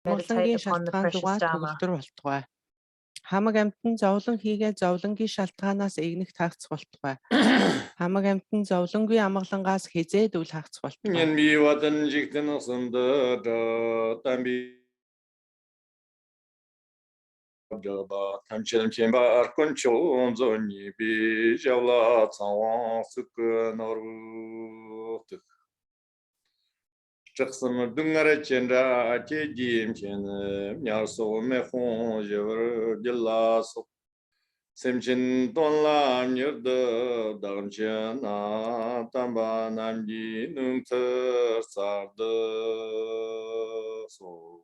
Meditate upon the precious Dharma. Хамаг амтан зовлон хийгээд зовлонгийн шалтгаанаас игнэх тагцах болтугай. Хамаг амтан зовлонгүй амгалангаас хизээд үл хагцах болтугай. Nhân bi wadan jikten sunda tambi ba tamchen chemba arkoncho onzoni bi javla tsawang suk noru. Чаксам дунгара ченда чедим чен мясо мехон жевр деласо семчин тонла мирда дармчана тамба намди нунтер сарда со.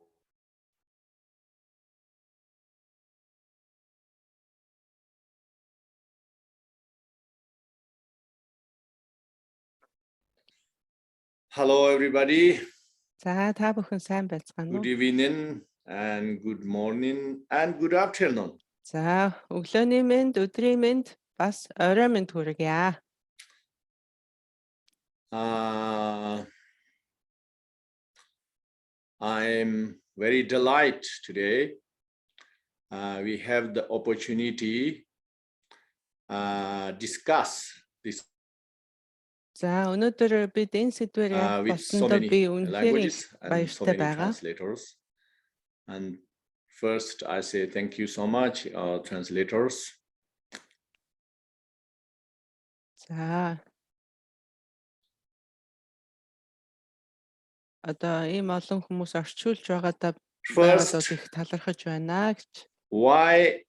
Hello everybody. Good evening and good morning and good afternoon. За өглөөний мэнд, өдрийн мэнд, бас орой мэнд хүргье. I'm very delighted today. We have the opportunity discuss this. За өнөөдөр бид энэ сэдвээр болсондоо би үнэхээр баяртай байгаа. And first I say thank you so much translators. За одоо ийм олон хүмүүс орчуулж байгаадаа их талархаж байна гэж. Why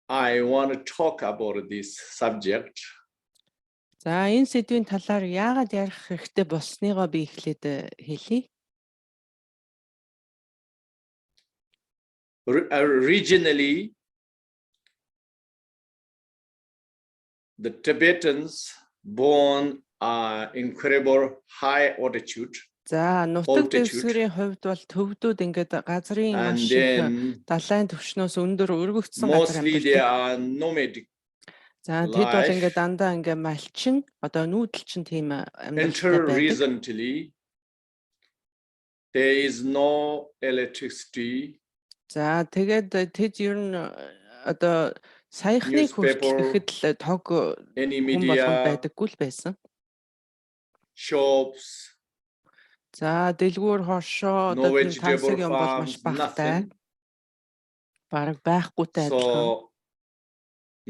I want to talk about this subject? За энэ сэдвийн талаар яагаад ярих хэрэгтэй болсныгоо би эхлээд хэлье. Originally, the Tibetans born incredible high altitude. За нутаг дэвсгэрийн хувьд бол төвдүүд ингээд газрын маш их далайн түвшнөөс өндөр өргөгдсөн газар Mostly they are nomadic. За тэд бол ингээд дандаа ингээд малчин одоо нүүдэлчин тийм амьдралтай байдаг. Recently there is no electricity. За тэгээд тэд ер нь одоо саяхны хүртэл гэхэд л тог хүн болгонд байдаггүй л байсан. Shops. За дэлгүүр хошоо одоо тийм тансаг юм бол маш багтай. Бараг байхгүйтэй адилхан.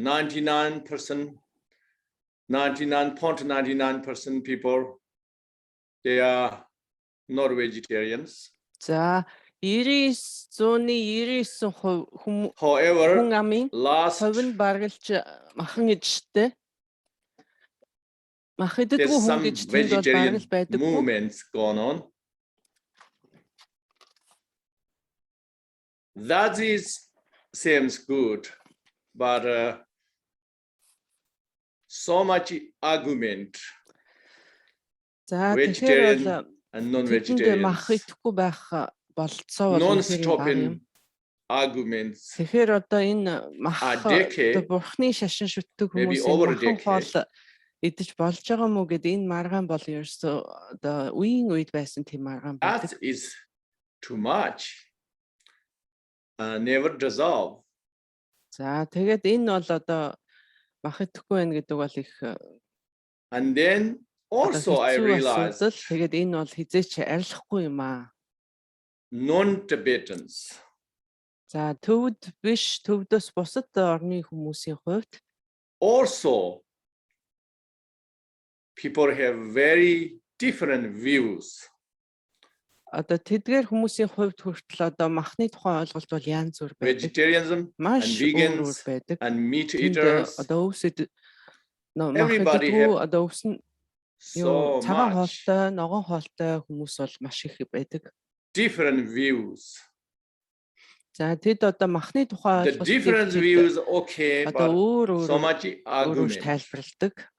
99.99% people they are not vegetarians. За 99% хүн амын хувь нь баргалж махан идчихтэй. Мах иддэггүй хүн гэж тэнд бол баргал байдаггүй. Movements going on. That seems good, but so much argument. За vegetarian and non-vegetarian. Мах идэхгүй байх болцоо non-stopping arguments. Тэгэхээр одоо энэ мах бурхны шашин шүтдэг хүмүүсийн хоол идэж болж байгаа мó гэдэг энэ маргаан бол ерөөсөө одоо үеийн үед байсан тийм маргаан байдаг. That is too much. Never dissolve. За тэгээд энэ бол одоо мах идэхгүй байх гэдэг бол их. And then also I realized тэгээд энэ бол хизээч арилахгүй юм аа. Non-Tibetans. За төвд биш төвдөөс бусад орны хүмүүсийн хувьд also people have very different views. Одоо тэдгээр хүмүүсийн хувьд хүртэл одоо махны тухай ойлголт бол янз бүр байдаг. Vegetarianism and vegans and meat eaters. Одоо өвсөд everybody одоо өвсөн юу цагаан хоолтой, ногоон хоолтой хүмүүс бол маш их байдаг. Different views. За тэд одоо махны тухай ойлголт different views okay but so much argument тайлбарладаг.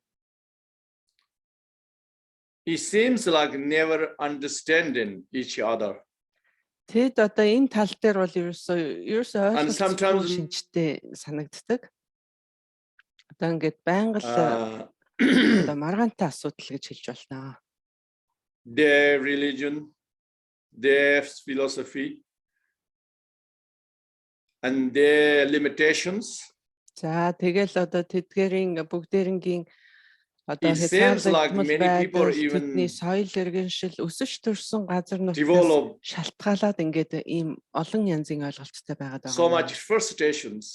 It seems like never understanding each other. Тэд одоо энэ тал дээр бол ерөөсөө ойлголцоогүй шинжтэй санагддаг. Одоо ингээд байнга л одоо маргаантай асуудал гэж хэлж болно. Their religion, their philosophy and their limitations. За тэгэл одоо тэдгэрийн бүгдээрингийн одоо It seems like хязгаарлагдмал many people байдал тэдний even соёл иргэншил өсөж төрсөн газар нутгаас develop шалтгаалаад ингээд ийм олон янзын ойлголттой байгаад so байгаа. much frustrations.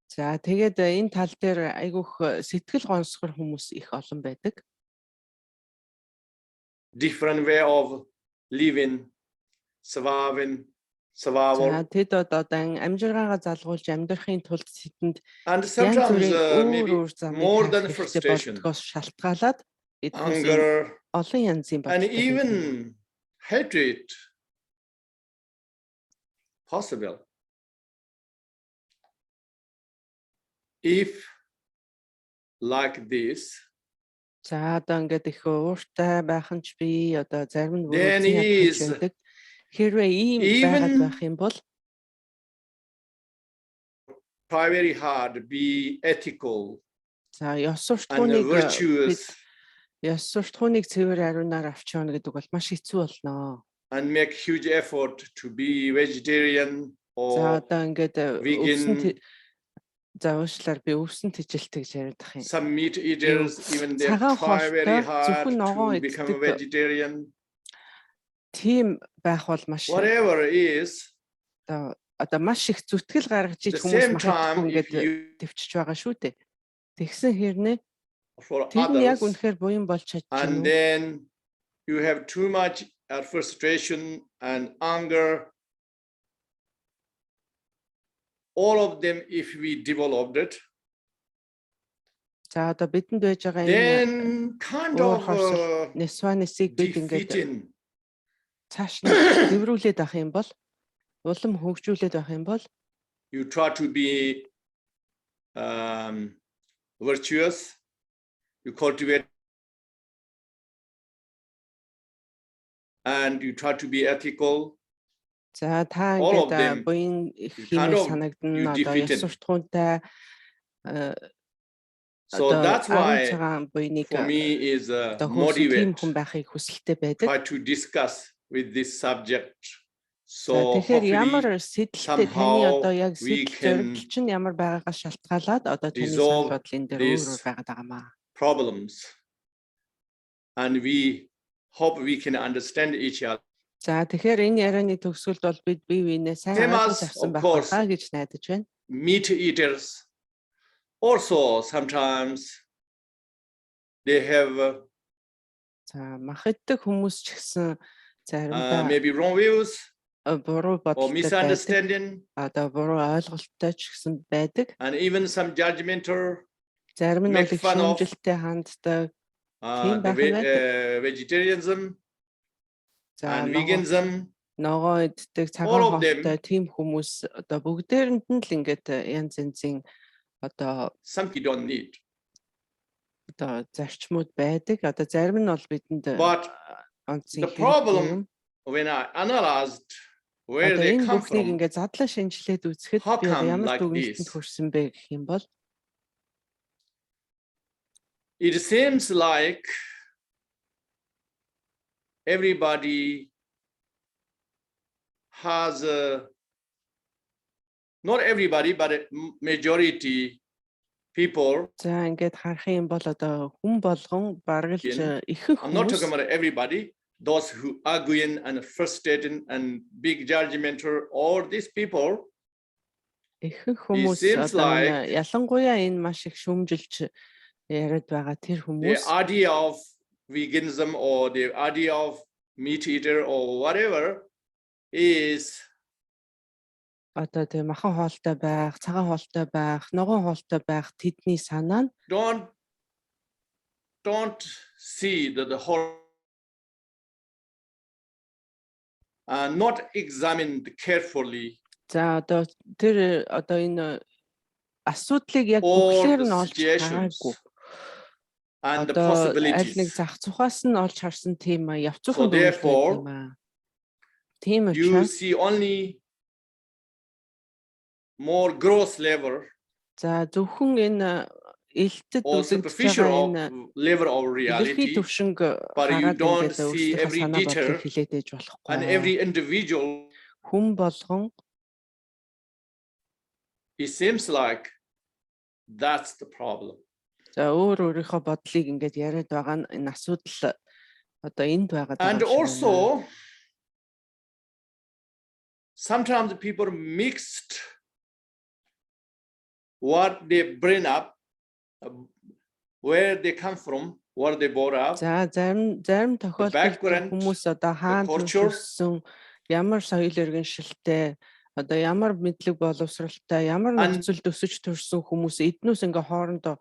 За тэгээд энэ тал дээр айгүйх сэтгэл гонсгор хүмүүс их олон байдаг. Different way of living, surviving, survival. За тэд одоо амжиргаагаа залгуулж амьдрахын тулд тэдэнд And янз sometimes бүрийн maybe өөр замыг more хайх than хэрэгтэй frustration, болдгоос шалтгаалаад эдгээс ийм anger, олон янзын and бодолтой байдаг. even hatred possible. If like this, За одоо ингээд их ууртай байх нь ч би одоо зарим нь then бүрэлдэхүүн ядах is ч байдаг. Хэрвээ ийм even байгаад байх юм бол try very hard, be ethical за ёс and суртахууныг virtuous ёс суртахууныг цэвэр ариунаар авч явна гэдэг бол маш хэцүү болно. and make huge effort to be vegetarian За or одоо ингээд vegan. за уушлаар би өвсөн тэжилт гэж яриад ах юм. Some meat eaters, even they Цагаан try very хоолтой hard зөвхөн ногоон to become a иддэг vegetarian. тийм байх бол маш Whatever is, одоо маш их зүтгэл гаргаж иж the хүмүүс same time, махадгүй if ингээд you төвчж байгаа шүү дээ. Тэгсэн хэрнээ for тэр нь яг others, үнэхээр буян болж чадчихна and уу? then you have too much frustration and anger. All of them, if we developed it, За одоо бидэнд байж байгаа энэ then kind уур of хорсол несванесийг бид ингээд defeating. цааш нь дэврүүлээд авах юм бол улам хөгжүүлээд авах юм бол You try to be virtuous. You cultivate and you try to be ethical. за та All of ингээд them, буян их you kind хэмээн of санагдана одоо defeat ёс it. суртахуунтай So that's арын why цагаан буйныг for me is одоо хөөсөн тийм motivate, хүн байхыг хүсэлтэй байдаг. try to discuss with this subject. За So тэгэхээр ямар hopefully сэдэлтэй таны одоо яг we сэдэл can зорилт чинь ямар байгаагаас шалтгаалаад одоо таны санал resolve бодлын дээр this өөр байгаад байгаамаа. problems, and we hope we can understand each other. За тэгэхээр энэ ярианы төгсгөлд бол бид бие биенээ сайн Famous, ойлгож авсан of байх course. байхаа гэж найдаж байна. Meat eaters also sometimes they have За мах иддэг хүмүүс ч гэсэн заримдаа maybe wrong views буруу or бодолтой байдаг. misunderstanding, Одоо буруу ойлголттой ч гэсэн байдаг. and even some judgmental, Зарим нь бол make их fun of шүүмжлэлтэй ханддаг. the байхan байдаг. vegetarianism За and veganism. ногоо иддэг All цагаан of them. хоолтой тийм хүмүүс одоо бүгдээрэнд нь л ингээд янз янзын одоо Some people don't need, зарчмууд байдаг. Одоо зарим нь бол бидэнд but онцгой the problem when I analyzed where одоо they энэ come бүхнийг from, ингээд задлан шинжилээд үзэхэд How би come ямар like дүгнэлтэнд this? хүрсэн бэ гэх юм бол it seems like everybody has not everybody, but a majority people. за ингээд харах юм бол одоо хүн болгон баргалж ихэнх I'm not talking хүмүүс about everybody. Those who arguing and frustrating and big judgmental, all these people, ихэнх хүмүүс seems одоо like ялангуяа энэ маш их шүүмжилж яриад байгаа тэр the хүмүүс idea of veganism or the idea of meat eater or whatever is одоо тийм махан хоолтой байх, цагаан хоолтой байх, ногоон хоолтой байх тэдний санаа нь don't see the whole not examined carefully за одоо тэр одоо энэ асуудлыг яг all бүхлээр нь the олж situations хараагүй. and the Одоо аль нэг possibilities. зах цухаас нь олж харсан тийм явцхан So therefore, тийм you учраас see only more gross level за зөвхөн энэ элтэд or үзэгдэж superficial байгаа энэ level of илэрхий reality, төвшинг but you хараад don't ингээд see өөрсдийнхөө every санаа бодлыг detail хилээд ээж and болохгүй. every individual Хүн болгон it seems like that's the problem. За өөрийнхөө бодлыг ингээд яриад байгаа нь энэ асуудал одоо энд байгаа And даа. also, sometimes people mixed what they bring up, where they come from, what they brought up. За зарим тохиолдолд хүмүүс одоо хаана төрсөн, ямар соёл иргэншилтэй, одоо ямар мэдлэг боловсралтай, ямар нөхцөлд өсөж төрсөн хүмүүс эднээс ингээ хоорондоо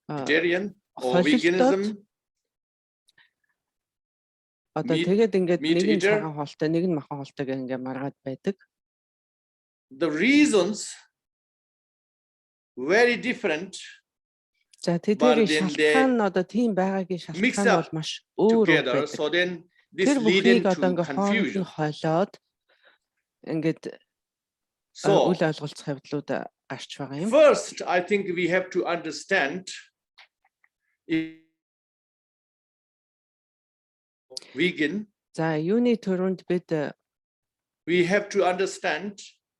Vegetarian or veganism. Одоо тэгээд ингээд нэг нь цагаан хоолтой, нэг нь махан хоолтой гэх ингээ маргаад байдаг. The reasons very different. За тэдний шалтгаан нь одоо тийм байгаагийн шалтгаан бол маш өөр байдаг. So then this leads to confusion. Хоолоод ингээд үл ойлголцох явдлууд гарч байгаа юм. First, I think we have to understand vegan. За юуны төрөнд бид we have to understand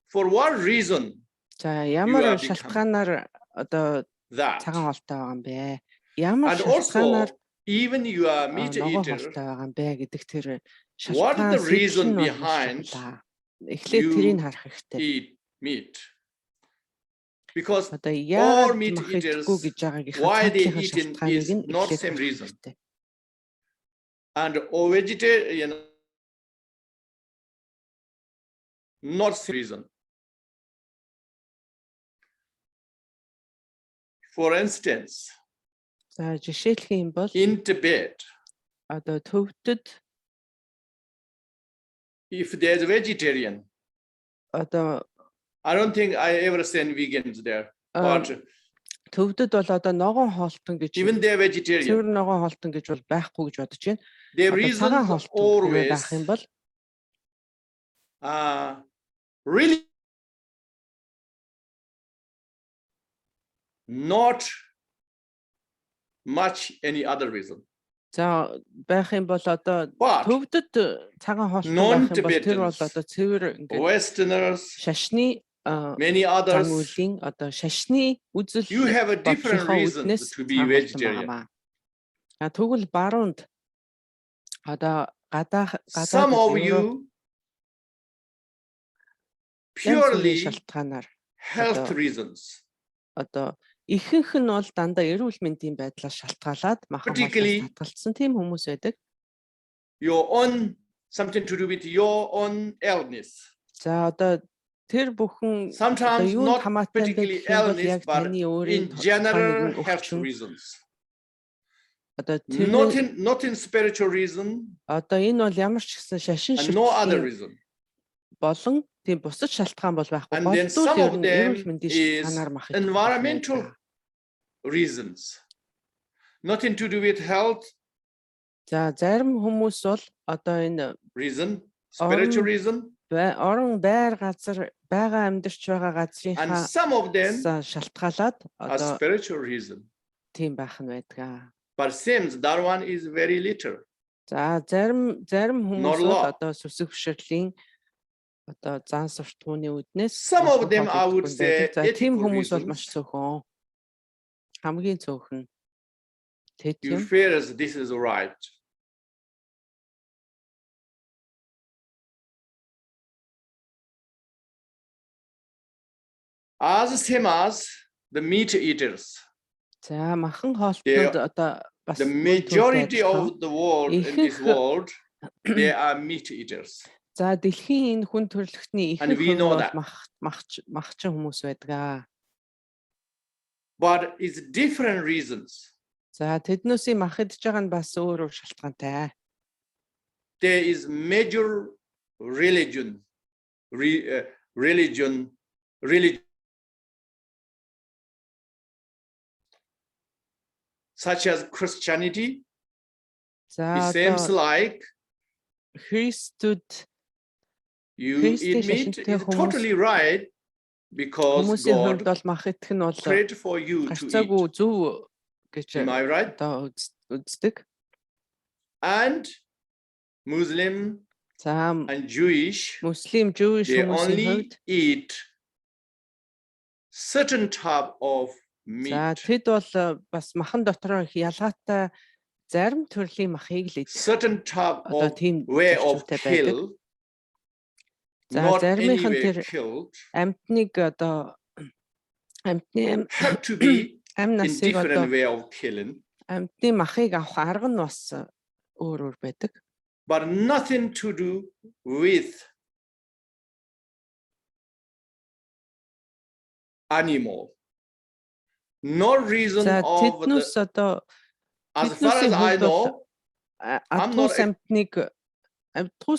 for what reason. За ямар шалтгаанаар одоо цагаан хоолтой байгаа юм бэ? Ямар шалтгаанаар even you are meat eater. байгаа юм бэ гэдэг тэр What is шалтгаан the reason behind эхлээд тэрийг харах хэрэгтэй. Eat meat. Because одоо all meat eaters, гэж байгаагийнхаа why they eat is not same reason. And all vegetarian not same reason. For instance, за жишээлх юм бол in Tibet, одоо төвдөд if there's a vegetarian, одоо I don't think I ever seen vegans there. But төвдөд бол одоо ногоон хоолтон гэж even they're vegetarian. цэвэр ногоон хоолтон гэж бол байхгүй гэж бодож байна. Their reason always байх юм бол really not much any other reason. за байх юм бол одоо төвдөд цагаан хоолтон байх юм бол тэр бол одоо цэвэр ингээд Westerners, шашны many others, одоо шашны үзэл you have a different reason to be vegetarian. Тэгвэл баруунд одоо Some of you purely шалтгаанаар health reasons. Одоо ихэнх нь бол дандаа эрүүл мэндийн байдлаас шалтгаалаад махан хоолтоос татгалцсан тийм хүмүүс байдаг. Your own something to do with your own illness. За одоо тэр бүхэн sometimes not particularly illness but in general health reasons. Одоо not in spiritual reason. Одоо энэ бол ямар ч гэсэн шашин шиг no other reason. Болон тийм бусад шалтгаан бол байхгүй. And then some of them is environmental reasons. Nothing to do with health. За зарим хүмүүс бол одоо энэ reason, spiritual reason. Орон байр газар байгаа амьдарч байгаа газрынхаа шалтгаалаад одоо spiritual reason. Тийм байх нь байдаг. But seems that one is very little. За зарим хүмүүс одоо сүсэг хөшөрлийн одоо зан суртахууны үднээс some of them I would say тийм хүмүүс бол маш цөөхөн. Хамгийн цөөхөн. You feel as this is right. As same as the meat eaters. За махан хоолтод одоо бас the majority of the world in this world they are meat eaters. За дэлхийн энэ хүн төрөлхтний их махчин хүмүүс байдаг. But it's different reasons. За тэднээсийн мах идж байгаа нь бас өөр шалтгаантай. There is major religion such as Christianity. It seems like you eat meat is totally right because God created for you to eat. Am I right? And Muslim and Jewish, they only eat certain type of meat. За тэд бол бас махан дотроо их ялгаатай зарим төрлийн махыг л идэх. Certain type Одоо of тийм way of зарчимтай байдаг. kill. За Not заримынх нь anyway тэр killed. амьтныг одоо амьтны Have to be амь in насыг одоо different way of killing. амьтны махыг авах арга нь бас өөр байдаг. But nothing to do with animal. No reason За of тэднээс одоо as far as I know, адгуус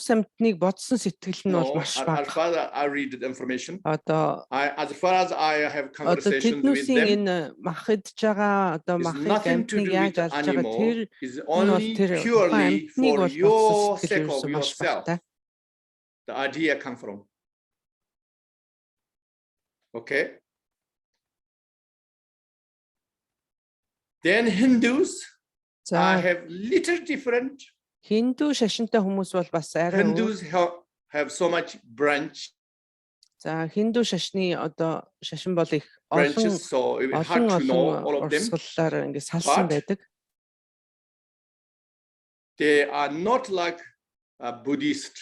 амьтныг бодсон сэтгэл нь бол маш as бага. far as I read the information, Одоо as far as I have conversations with тэднүүсийн them, энэ мах идж байгаа одоо is махыг nothing to амьтныг do яаж with алж байгаа animal. тэр Is энэ бол only тэр purely амьтныг for бол your бодсон sake сэтгэл of ерөөсөө маш yourself. багтай. The idea come from. Okay. Then Hindus have little different. Хинду шашинтай хүмүүс бол бас арай өөр. Hindus have so much branch. За хинду шашны одоо шашин бол их Branches, so it is hard to know all of them. Урсгалаар ингэ салсан байдаг. They are not like a Buddhist.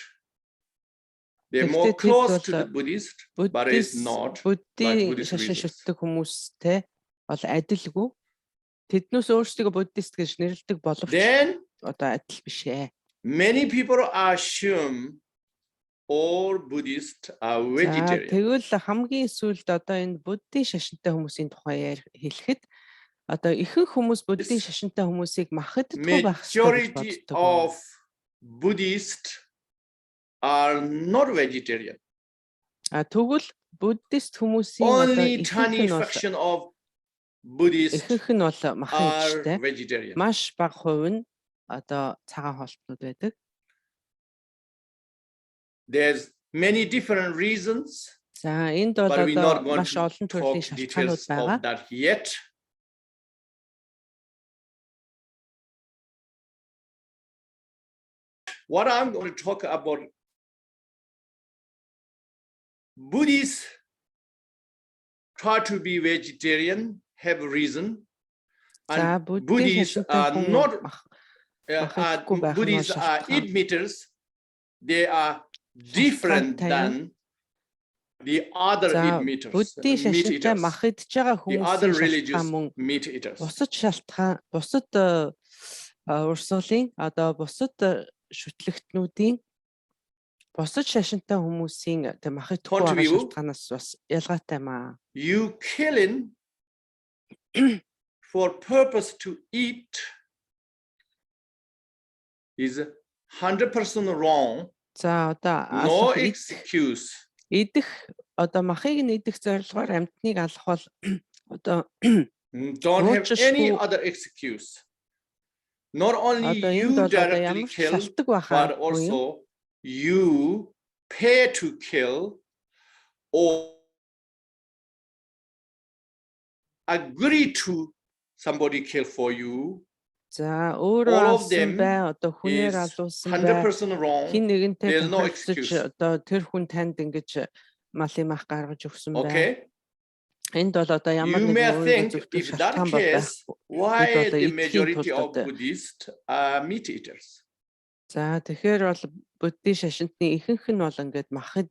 They're more close to the Buddhist, but it's not like Буддийн Buddhist шашин religions. шүтдэг хүмүүстэй бол адилгүй. Тэднээс өөрсдөө буддист гэж нэрлэдэг боловч одоо адил биш ээ. Many people assume all Buddhists are vegetarian. Тэгвэл хамгийн сүүлд одоо энэ буддийн шашинтай хүмүүсийн тухай хэлэхэд одоо ихэнх хүмүүс буддийн шашинтай хүмүүсийг махаддаггүй байх ёстой гэж Majority боддог. of Buddhists are not vegetarian. Тэгвэл буддист хүмүүсийн Only tiny fraction of Buddhists ихэнх нь бол махан are идэгтэй. vegetarian. Маш бага хувь нь одоо цагаан хоолтнууд байдаг. There's many different reasons, За энд бол but we're not одоо going маш to олон төрлийн talk шалтгаанууд details байгаа. of that yet. What I'm going to talk about, Buddhists try to be vegetarian, have a reason, and Buddhists are not. Buddhists are eat-meaters. They are different than the other eat-meaters, meat eaters. The other religious meat eaters. Бусад шалтгаан, бусад урсгалын одоо бусад шүтлэгтнүүдийн бусад шашинтай хүмүүсийн тэг махадгүй байгаа шалтгаанаас бас ялгаатай маа. You killing for purpose to eat is 100% wrong. За одоо No excuse. Идэх одоо махыг нь идэх зорилгоор амьтныг алах бол одоо don't have any other excuse. Not only you directly kill, but also you pay to kill or agree to somebody kill for you. За өөрөө алсан бай одоо хүнээр алуулсан бай 100% wrong. Хин нэгэнтэй There's no тохиолдож excuse. одоо тэр хүн танд ингэж малын мах гаргаж өгсөн бай. Okay. Энд бол одоо ямар You нэг may өөрийн think зөвхөн if that шалтгаан бол case, байхгүй. why одоо the эдхийн majority тулд of одоо- Buddhists are meat eaters? За тэгэхээр бол буддийн шашинтны ихэнх нь бол ингээд махан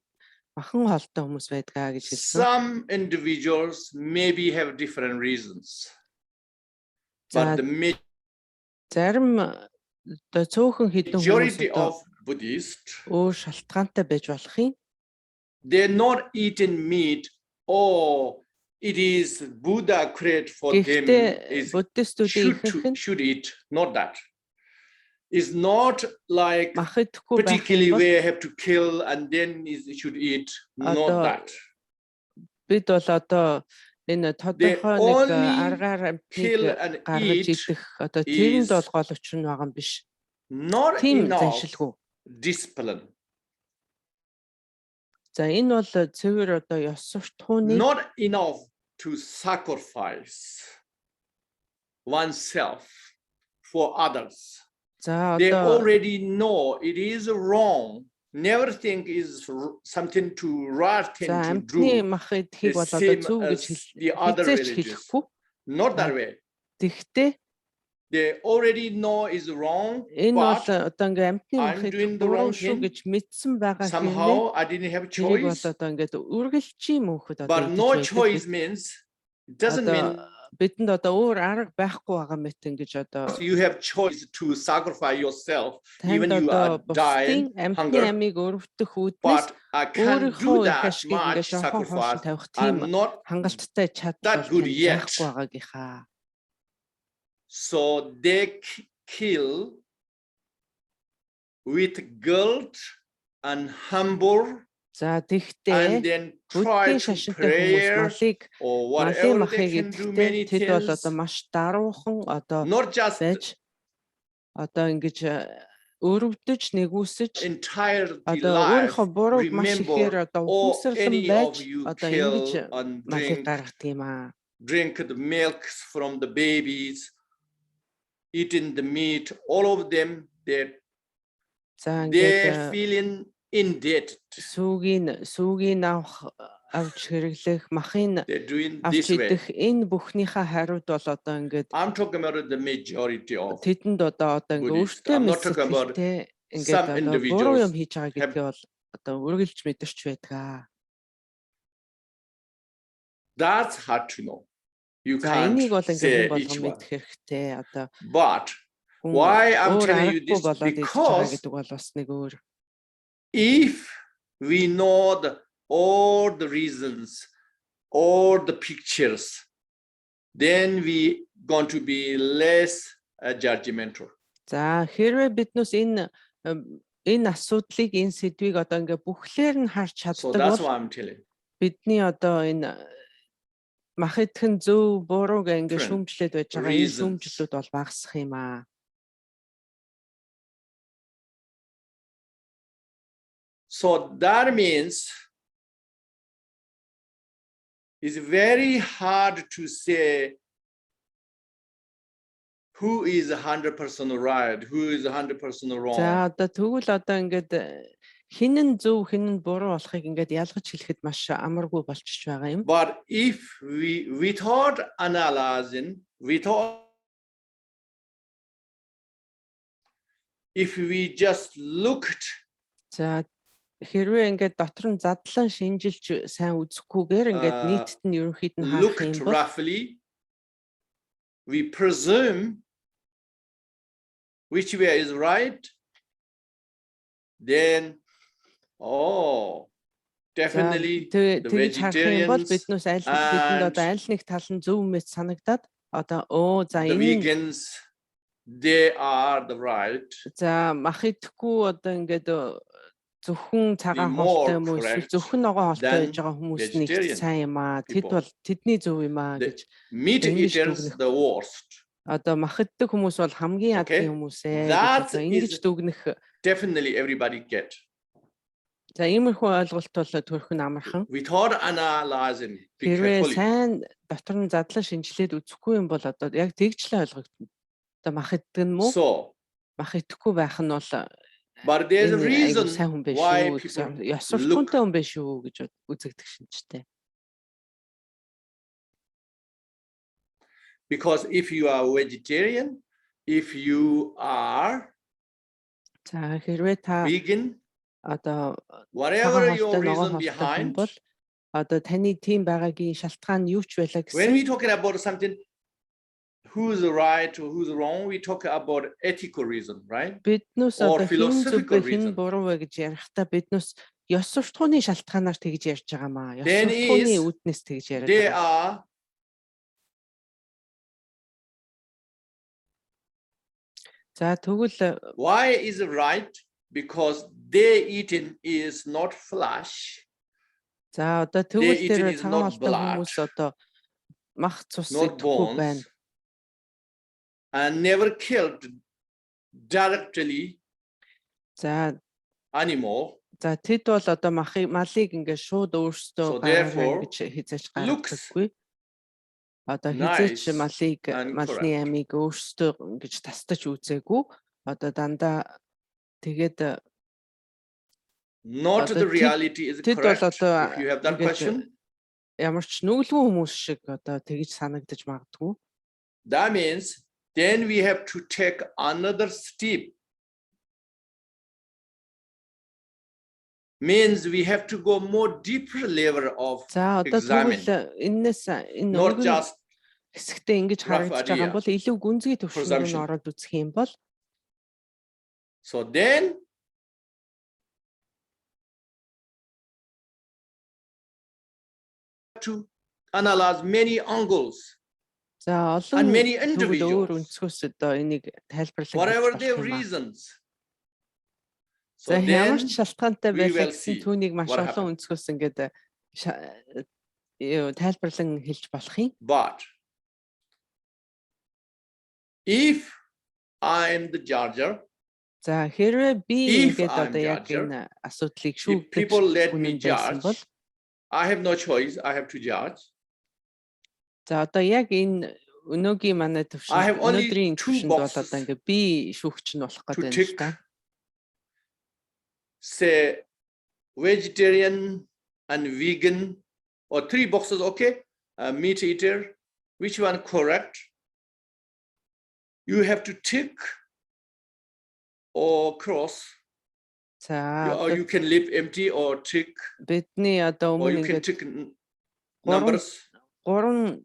хоолтой хүмүүс байдгаа гэж хэлсэн. Some individuals maybe have different reasons, За but the зарим одоо цөөхөн хэдэн хүмүүс majority одоо of Buddhists, өөр шалтгаантай байж болох юм. they're not eating meat. Oh, it is Buddha created for them. Гэхдээ Is буддистуудын ихэнх нь should eat, not that. It's not like махадгүй байх particularly юм бол where you have to kill and then should eat, not Одоо that. бид бол одоо энэ тодорхой нэг only аргаар kill амьтныг and гаргаж eat идэх одоо тэрэнд is бол гол учир нь байгаа юм биш. Not Тийм enough заншилгүй. discipline, За энэ бол цэвэр одоо ёс суртахууны not enough to sacrifice oneself for others. за They одоо already know it is wrong never think is something to right thing За to амтны do. мах эдхийг бол одоо Same зөв гэж as the other хизээч religions. хэлэхгүй. Not that way. Тэгтээ They already know is wrong, энэ бол but одоо ингээ амтны мах I'm doing эдэх the буруу wrong шүү thing. гэж мэдсэн байгаа хэрнээ Somehow I didn't have тэрийг бол choice. одоо ингээд үргэлж юм хөөхд одоо But no choice means it doesn't mean бидэнд одоо өөр арга байхгүй байгаа мэт ингэж одоо you have choice to sacrifice yourself even танд you are одоо dying бусдын амтны hunger. амийг өрөвдөх үүднээс But I can't do өөрийнхөө их that ашгийг ингээд much жонхон хоошин sacrifice. тавих I'm тийм not хангалттай чадвар that good yet. байхгүй байгаагийнхаа. So they kill with guilt and humble За and тэгтээ then try Буддын to шашинтай хүмүүс pray малыг or малын whatever they махыг can do many идэхдээ тэд бол things. одоо маш даруухан одоо Not just байж одоо ингэж өрөвдөж нэгүсэж entirely одоо life. өөрийнхөө бурууг маш ихээр Remember, одоо oh, ухамсарлан any байж of you одоо kill ингэж and малыг drink гаргадаг юм аа. drink the milk from the babies, eating the meat, all of them, За they're ингээд feeling indebted. сүүгийн авч хэрэглэх махын They're doing авч this way. идэх энэ бүхнийхээ хариуд бол одоо ингээд I'm talking about the majority of тэдэнд одоо ингээ Buddhists. өөртөө I'm not talking about мэсэлтэй ингээд some одоо буруу individuals юм хийж байгаа гэдгээ бол одоо үргэлж мэдэрч байдаг. That's hard to know. You За can't энийг бол ингээ say хүн each болгон one. мэдэх хэрэгтэй. Одоо But хүн why I'm өөр telling you аргагүй this? болоод идэж байгаа Because гэдэг бол бас нэг өөр. if we know all the reasons, all the pictures, then we going to be less judgmental. За хэрвээ биднээс энэ асуудлыг энэ сэдвийг одоо ингээ бүхлээр нь харж So чаддаг that's бол why I'm telling. бидний одоо энэ мах идэхэн зөв бурууг ингээ шүүмжлээд байж байгаа энэ шүүмжлүүд бол багасах юм аа. So that means it's very hard to say who is 100% right, who is 100% wrong. За одоо тэгвэл одоо ингээд хэн нь зөв хэн нь буруу болохыг ингээд ялгаж хэлэхэд маш амаргүй болчихж байгаа юм. But if we without analyzing, if we just looked, За хэрвээ ингээд дотор нь задлан шинжилж сайн үзэхгүйгээр ингээд нийтэд нь ерөнхийд нь харах looked юм бол roughly, we presume which way is right, then definitely the vegetarians бидэнд одоо аль нэг тал нь зөв мэт санагдаад одоо за the энэ vegans, they are the right. за мах идэхгүй одоо ингээд зөвхөн цагаан more хоолтой юм уу эсвэл correct зөвхөн ногоон хоолтой than байж байгаа хүмүүс нэг vegetarian сайн юм аа. Тэд people. бол тэдний зөв юм аа The гэж meat ингэж eaters дүгнэх. the worst. Одоо мах иддэг хүмүүс бол хамгийн Okay. яддаг хүмүүс ээ гэж That одоо ингэж is дүгнэх. definitely everybody get. За иймэрхүү ойлголт бол төрөх нь амархан. Without analyzing, be Хэрвээ carefully. сайн дотор нь задлан шинжилээд үзэхгүй юм бол одоо яг тэгжлээ ойлгогдно. Одоо мах иддэг нь муу, So, мах идэхгүй байх нь бол but there's a reason сайн хүн биш why шүү, people ёс суртахуунтай хүн биш шүү гэж үзэгдэх шинжтэй. Because if you are vegetarian, if you are За хэрвээ та vegan, одоо whatever your reason behind, бол одоо таны тийм байгаагийн шалтгаан юу ч байлаа when гэсэн. we talking about something, who's right or who's wrong, we talk about ethical reason, right? Биднээс Or одоо хэн зөв philosophical бэ, хэн reason. буруу вэ гэж ярихдаа биднээс ёс суртахууны шалтгаанаар тэгж ярьж байгаа маа. Ёс Then суртахууны is үүднээс тэгж яриад They байгаа. are За тэгвэл why is it right? Because they eating is not flesh, за одоо тэгвэл eating тэр is цагаан not холтой blood, хүмүүс одоо мах цус not идэхгүй байна. bones, and never killed directly За animal. за тэд бол одоо малыг ингээд шууд өөрсдөө So therefore, гэж хизээч looks гаргадаггүй. Одоо nice хизээч and малны correct. амийг өөрсдөө ингэж тастаж үзээгүй. Одоо дандаа тэгээд not the reality is correct. If you have that question, ямар ч нүгэлгүй хүмүүс шиг одоо тэгж санагдаж магадгүй. That means then we have to take another step. Means we have to go more deeper level of examine. Not just хэсэгтээ ингэж харагдаж байгаа юм бол илүү гүнзгий төвшөнд нь ороод үзэх юм бол so then to analyze many angles and many individuals, whatever their reasons. So then we will see what happens. But if I am the judge, if people let me judge, I have no choice, I have to judge. I have only two boxes to tick. Say vegetarian and vegan, or three boxes, okay? Meat eater, which one correct? You have to tick or cross. Or you can leave empty or tick. Or you can tick numbers. You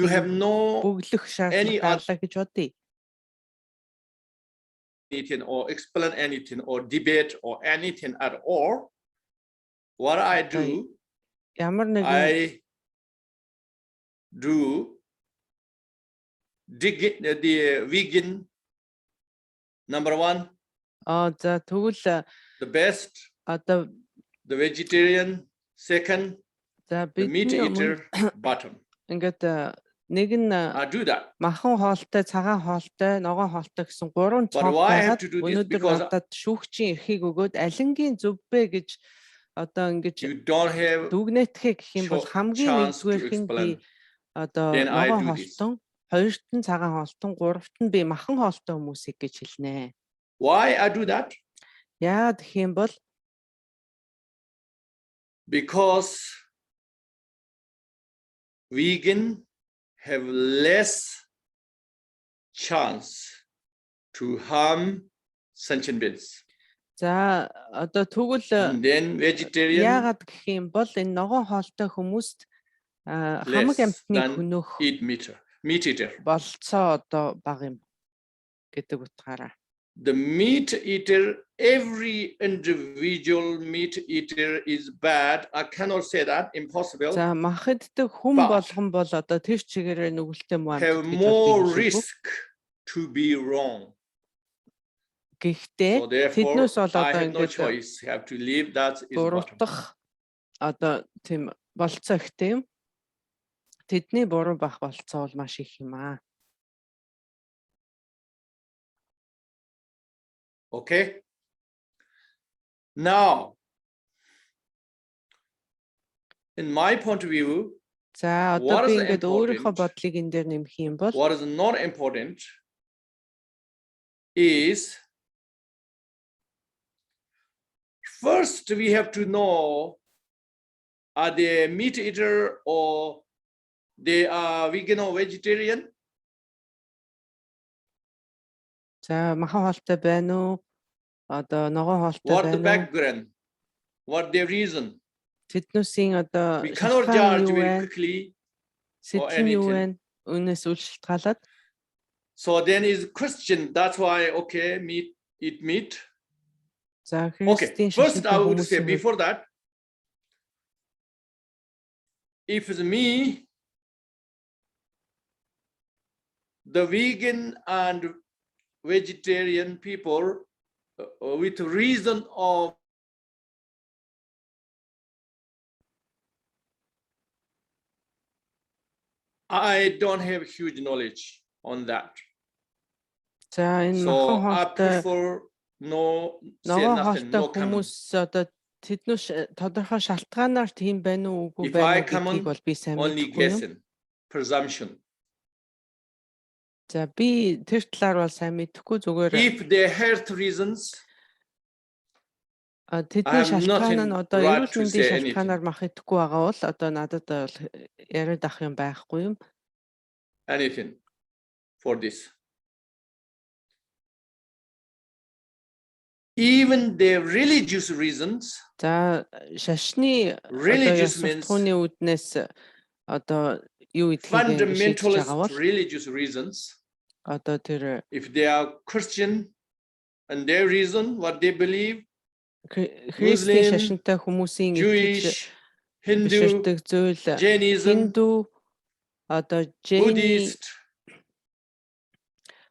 have no any other anything or explain anything or debate or anything at all. What I do, I do the vegan number one, the best, the vegetarian second, the meat eater bottom. I do that. Махан хоолтой, цагаан хоолтой, ногоон хоолтой гэсэн гурван цонх байгаад өнөөдөр надад шүүгчийн эрхийг өгөөд алингийн зөв бэ гэж одоо ингэж дүгнэтгэх гэх юм бол хамгийн нэгдүгээрх нь би одоо ногоон хоолтон, хоёрт нь цагаан хоолтон, гуравт нь би махан хоолтой хүмүүсийг гэж хэлнэ. Why I do that? Яа гэх юм бол because vegan have less chance to harm sentient beings. За одоо тэгвэл яагаад гэх юм бол энэ ногоон хоолтой хүмүүст хамаг амьтны хөнөөх meat eater болцоо одоо бага юм гэдэг утгаараа. The meat eater, every individual meat eater is bad. I cannot say that, impossible. За махаддаг хүн болгон бол одоо тэр чигээрээ нүгэлтэй муу have more risk to be wrong. Гэхдээ тэднээс бол одоо ингэж have to leave that is буруудах одоо тийм болцоо ихтэй юм. Тэдний буруу бах болцоо бол маш их юм аа. Okay. Now, in my point of view, what is not important is first we have to know are they meat eater or they are vegan or vegetarian. Махан хоолтой байна уу? Одоо ногоон хоолтой байна уу? What the background? What their reason? Тэднүүсийн одоо we cannot judge very quickly or anything. Үнээс үл шалтгаалаад. So then is question. That's why okay, eat meat. Okay. First I would say before that, if it's me, the vegan and vegetarian people with reason of I don't have huge knowledge on that. So I prefer no say nothing, no comment. If I comment, only guessing, presumption. If they health reasons, тэдний шалтгаан нь одоо right эрүүл to мэндийн say шалтгаанаар мах идэхгүй байгаа бол одоо надад бол яриад ах юм байхгүй юм. anything for this. Even the religious reasons, За шашны одоо religious ёс means суртахууны үүднээс одоо юу гэдгийг шийдэж байгаа fundamentalist бол religious reasons, одоо тэр if they are Christian and their reason, what they believe, христийн шашинтай хүмүүсийн итгэж Jewish, Hindu, биширдэг зүйл Jainism, Хинду одоо Жэйни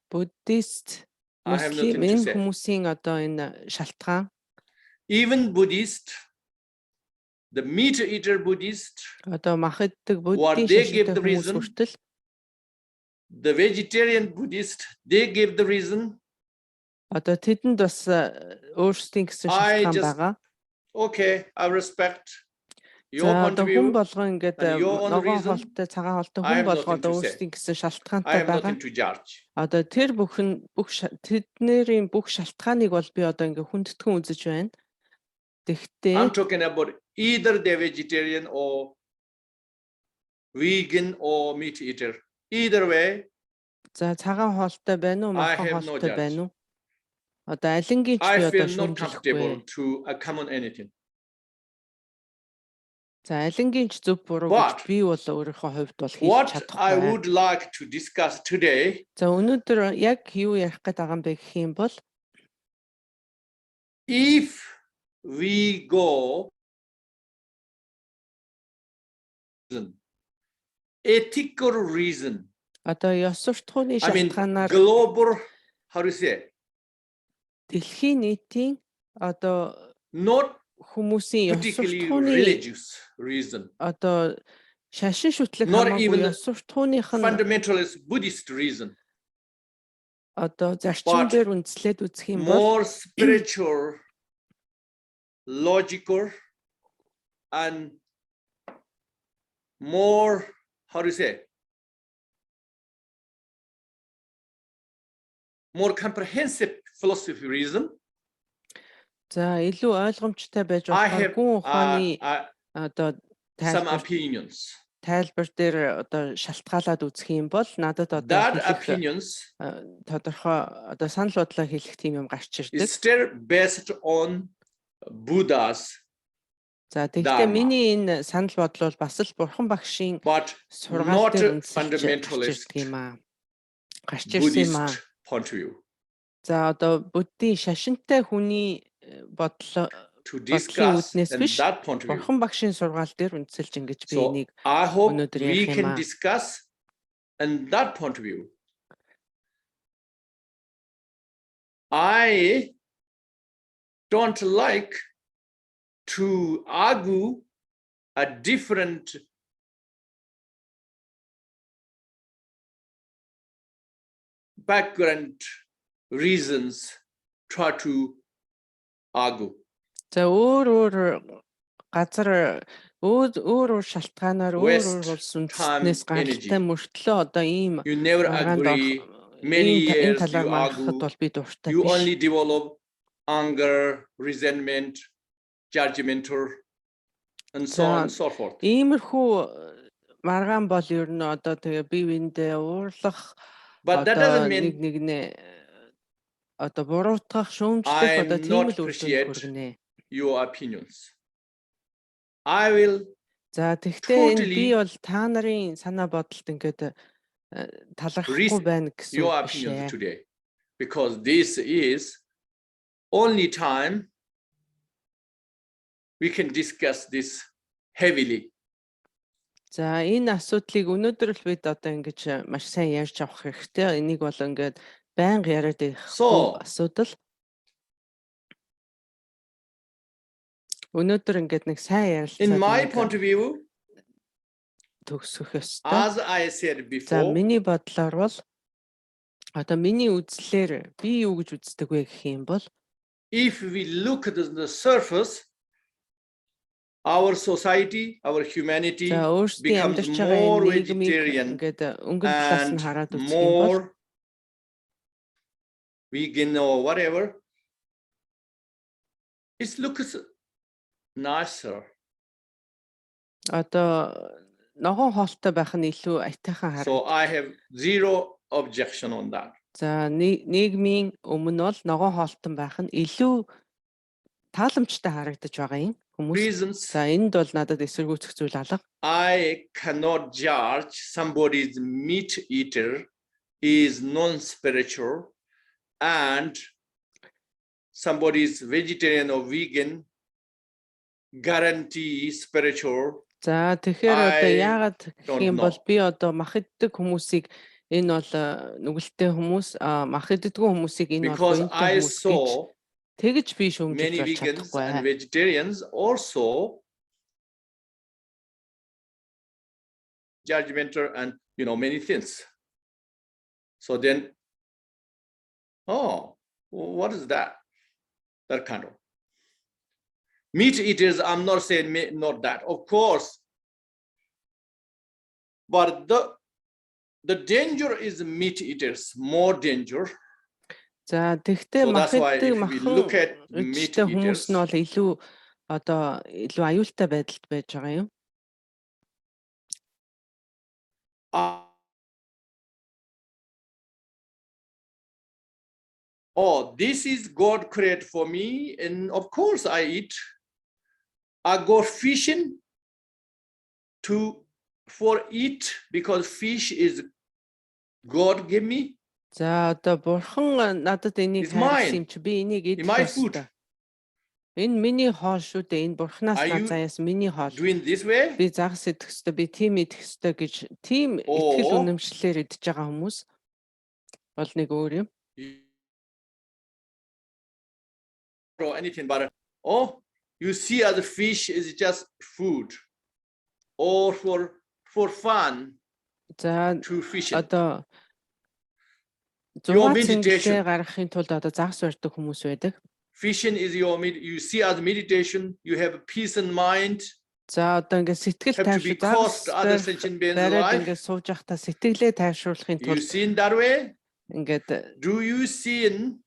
Буддист I have муслим nothing to энэ say. хүмүүсийн одоо энэ шалтгаан Even Buddhist, the meat eater Buddhist, одоо мах иддэг what буддийн they give шашинтай the хүмүүс reason, хүртэл the vegetarian Buddhist, they give the reason. одоо тэдэнд бас өөрсдийн гэсэн I шалтгаан just- байгаа. Okay, I respect your За point одоо of хүн view. болгоо ингээд and your own ногоон reason, хоолтой цагаан хоолтой I хүн have болгоо nothing to одоо say. өөрсдийн гэсэн I шалтгаантай have байгаа. nothing to judge. Одоо тэр тэднэрийн бүх шалтгааныг бол би одоо ингээ хүндэтгэн үзэж байна. Тэгтээ I'm talking about either the vegetarian or vegan or meat eater. Either way, за цагаан хоолтой байна уу, I махан have no хоолтой judge. байна уу? Одоо алингийн ч би I одоо feel not comfortable шүүмжлэхгүй. to comment anything. За алингийн ч зөв буруу But гэж би бол өөрийнхөө хувьд бол хийж What I чадахгүй. would like to discuss today За өнөөдөр яг юу ярих гээд байгаа юм бэ гэх юм бол if we go ethical reason, одоо ёс суртахууны I mean шалтгаанаар global, how to say, дэлхийн нийтийн одоо not хүмүүсийн ёс particularly суртахууны religious reason, одоо шашин шүтлэг Not хамаагүй even ёс суртахууных нь fundamentalist Buddhist reason, одоо зарчим But дээр үндэслээд үзэх юм бол more spiritual, logical, and more, how to say, more comprehensive philosophy reason. за илүү ойлгомжтой байж I болохоор have гүн ухааны одоо some opinions. тайлбар дээр одоо шалтгаалаад үзэх юм бол надад одоо That хэлэх opinions тодорхой одоо санал бодлоо хэлэх тийм юм гарч is ирдэг. still based on Buddha's, За тэгвэл Dharma. миний энэ санал бодлол бас л бурхан багшийн but сургаал not дээр үндэслэж fundamentalist гарч ирдэг юм аа. Гарч ирсэн юм аа. Buddhist point of view. За одоо Буддын шашинтай хүний бодлоо To бодлын discuss үүднээс and биш that point of view. бурхан багшийн сургаал дээр үндэслэж ингэж би So энийг I hope өнөөдөр we ярих юм can аа. discuss and that point of view. I don't like to argue a different background reasons try to argue. За өөр газар өөр шалтгаанаар Waste улс time, үндэснээс гаралтай energy. мөртлөө одоо ийм You never маргаанд agree. Many энэ years талаар you маргахад argue. бол би дуртай You биш. only develop anger, resentment, judgmental, and so on and so forth. Иймэрхүү маргаан бол ер нь одоо тэгээ бие биендээ уурлах But that одоо doesn't mean нэгнээ одоо буруутгах шүүмжлэх I одоо am тийм not л үр дүнд appreciate хүргэнэ. your opinions. I will За тэгтээ энэ би totally бол та нарын санаа бодолд ингээд талархахгүй байна гэсэн your үг биш opinions ээ. today, because this is only time we can discuss this heavily. За энэ асуудлыг өнөөдөр л бид одоо ингэж маш сайн ярьж авах хэрэгтэй. Энийг бол ингээд байнга яриад их So- асуудал. Өнөөдөр ингээд нэг сайн In my ярилцаад point of view, төгсөх ёстой. as I said За before, миний бодлоор бол одоо миний үзлээр би юу гэж үздэг вэ гэх юм бол if we look at the surface, our society, our humanity за өөрсдийн becomes амьдарч байгаа more энэ нийгмийг vegetarian ингээд өнгөн талаас нь and хараад үзэх юм бол more vegan or whatever. it looks nicer. Одоо ногоон хоолтой байх нь илүү аятайхан So харагдав. I have zero objection on that. За нийгмийн өмнө бол ногоон хоолтон байх нь илүү тааламжтай харагдаж байгаа юм хүмүүс. Reasons За энд бол надад эсэргүүцэх зүйл алга. I cannot judge somebody's meat eater is non-spiritual and somebody's vegetarian or vegan guarantee spiritual. За тэгэхээр одоо яагаад гэх юм бол би одоо мах иддэг хүмүүсийг энэ бол нүгэлтэй хүмүүс мах иддэггүй хүмүүсийг энэ бол буянтай хүмүүс гэж тэгж би шүүмжиж Many болж vegans чадахгүй. and vegetarians also judgmental and many things. So then, what is that? That kind of meat eaters. I'm not saying not that, of course, but the danger is meat eaters, more danger. За тэгтээ So мах that's why иддэг if we look at meat иддэг хүмүүс eaters, нь бол илүү одоо илүү аюултай байдалд байж байгаа юм. This is God created for me, and of course I eat. I go fishing for eat because fish is God give me. За одоо бурхан надад энийг хайрлсан юм чи би энийг идэх ёстой. Энэ миний хоол шүү дээ. Энэ бурханаас над заяас миний хоол. Doing this way? Би загас идэх ёстой, би тийм идэх ёстой гэж тийм итгэл үнэмшлэлээр идэж байгаа хүмүүс бол нэг өөр юм. Or anything, but you see other fish is just food or for fun. За to fish. Одоо Your meditation meditation. гаргахын тулд одоо загас барьдаг хүмүүс байдаг. Fishing is you see as meditation, you have peace in mind. За одоо ингээд сэтгэл тайвшруулах бариад ингээд сууж явахдаа сэтгэлээ тайвшруулахын You тулд see in that way? ингээд Do you see in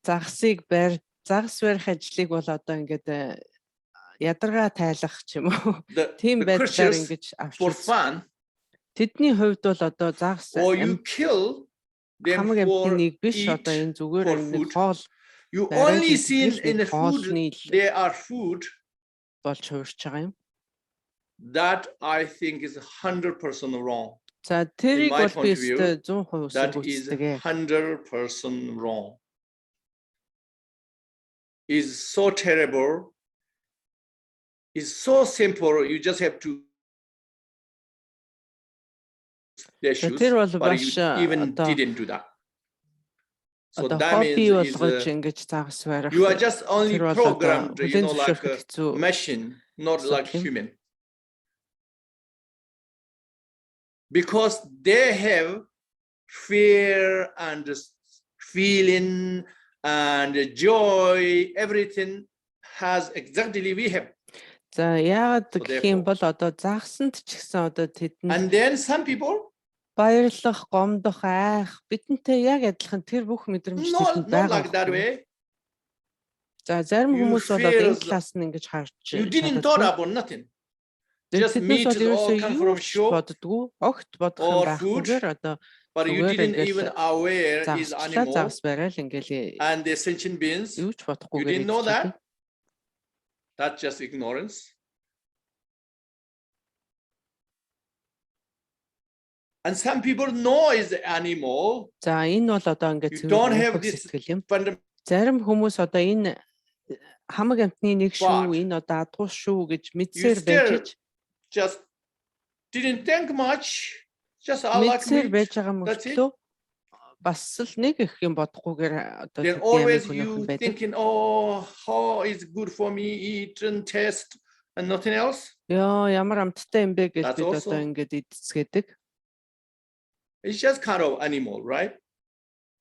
загас барих ажлыг бол одоо ингээд ядаргаа тайлах ч юм уу. Тийм байдлаар ингэж авч for fun? Тэдний хувьд бол одоо загас Or you kill them for нэг биш eat, одоо энэ зүгээр for нэг food. хоол You бариад only see in the хоолны food they are food. болж хуурч байгаа юм. That I think is 100% wrong. За тэрийг my бол point би of view, өстой 100% That is үсгүүцдэг. 100% wrong. Is so terrible. Is so simple. You just have to. Their shoes, Тэр бол but маш you even одоо didn't do that. So одоо that хобби means болгож ингэж загас барих. you are just only тэр бол programmed, одоо like хөдөлгөөн хэцүү. a machine, not like Something. human. Because they have fear and feeling and joy, everything has exactly we have. За яагаад So гэх юм бол одоо загсанд ч гэсэн одоо тэдний And then some people баярлах, гомдох, айх бидэнтэй яг адилхан тэр бүх мэдрэмж тэдэнд not like that байгаа. way. За зарим You хүмүүс бол feel энэ талаас нь ингэж харж You didn't thought about nothing. Just тэднээс meat бол is all ерөөсөө come юу from ч shore, боддгоо, огт бодох юм or байхгүйгээр одоо but you зүгээр didn't ингээл even aware is загслаа animal загс барайл ингээл and the sentient beings. юу ч You бодохгүйгээр didn't know идчихсэн. that. That's just ignorance. And some people know is animal. За энэ бол одоо ингээд You don't have зөвхөн this сэтгэл юм. fundamental. Зарим хүмүүс одоо энэ хамаг амтны нэг шүү, But энэ одоо адгуус шүү гэж You мэдсээр still байж just didn't think much. Just I like мэдсээр meat. байж байгаа That's it. мөртлөө бас л нэг их юм бодохгүйгээр одоо Then тэдний always амийг you хүнөөхөн байдаг. thinking, oh, how is good for me, eat and taste and nothing else. Яа, ямар амттай юм бэ гэж That's бид also- одоо ингээд эцэцгээдэг. It's just kind of animal, right?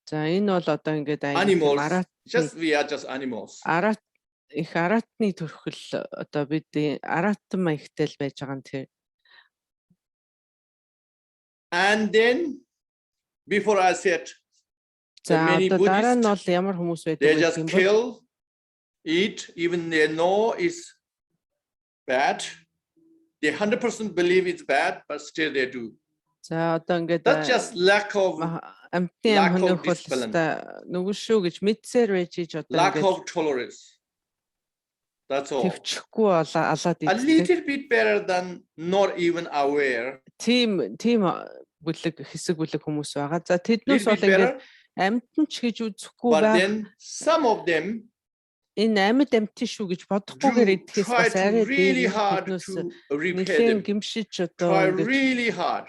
За энэ бол одоо ингээд Animals. араат We are just animals. их араатны төрхөл одоо бид араатан маягтай л байж байгаа юм тэр. And then before I said, За many одоо дараа нь Buddhists, бол ямар хүмүүс байдаг they вэ just гэх юм бол kill eat, even they know it's bad. They 100% believe it's bad, but still they do. За одоо ингээд That's just lack of discipline. Нөгөө шүү гэж мэдсээр байж иж одоо Lack ингээд of tolerance. That's all. төвчхгүй алаад A идэх. little bit better than not even aware. Тийм хэсэг бүлэг хүмүүс байгаа. За тэднээс бол ингээд амьтан ч гэж үзэхгүй But байх. then some of them Энэ амьд амьтан шүү гэж бодохгүйгээр идэхээс бас арай really дээр hard тэднээс to repay нэлээд them. гимшиж Try одоо ингээд really hard.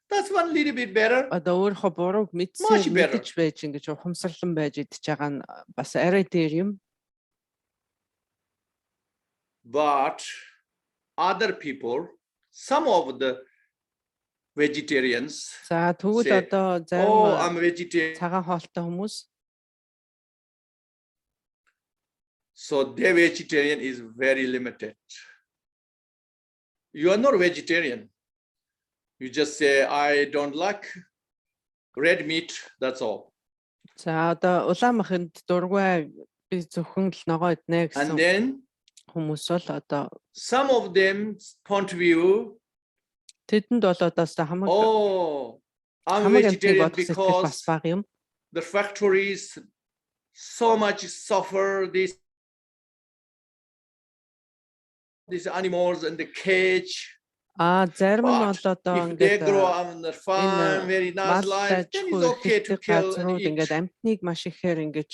That's one little bit better. одоо өөрийнхөө бурууг Much better. мэдж байж ингэж ухамсарлан байж идэж байгаа нь бас арай дээр юм. But other people, some of the vegetarians, За тэгвэл say, одоо oh, зарим I'm vegetarian. цагаан хоолтой хүмүүс So their vegetarian is very limited. You are not vegetarian. You just say, I don't like red meat, that's all. за одоо улаанмаханд дургуй би зөвхөн л ногоо иднэ And гэсэн then хүмүүс бол одоо some of them point of view, тэдэнд бол одоо хамаг oh, I'm хамаг амьтныг vegetarian бодох сэтгэл бас because бага юм. the factories so much suffer these animals in the cage. Зарим нь бол But одоо if they ингээд grow on the farm, very nice life, then it's okay to kill and газрууд ингээд eat. амьтныг маш ихээр ингэж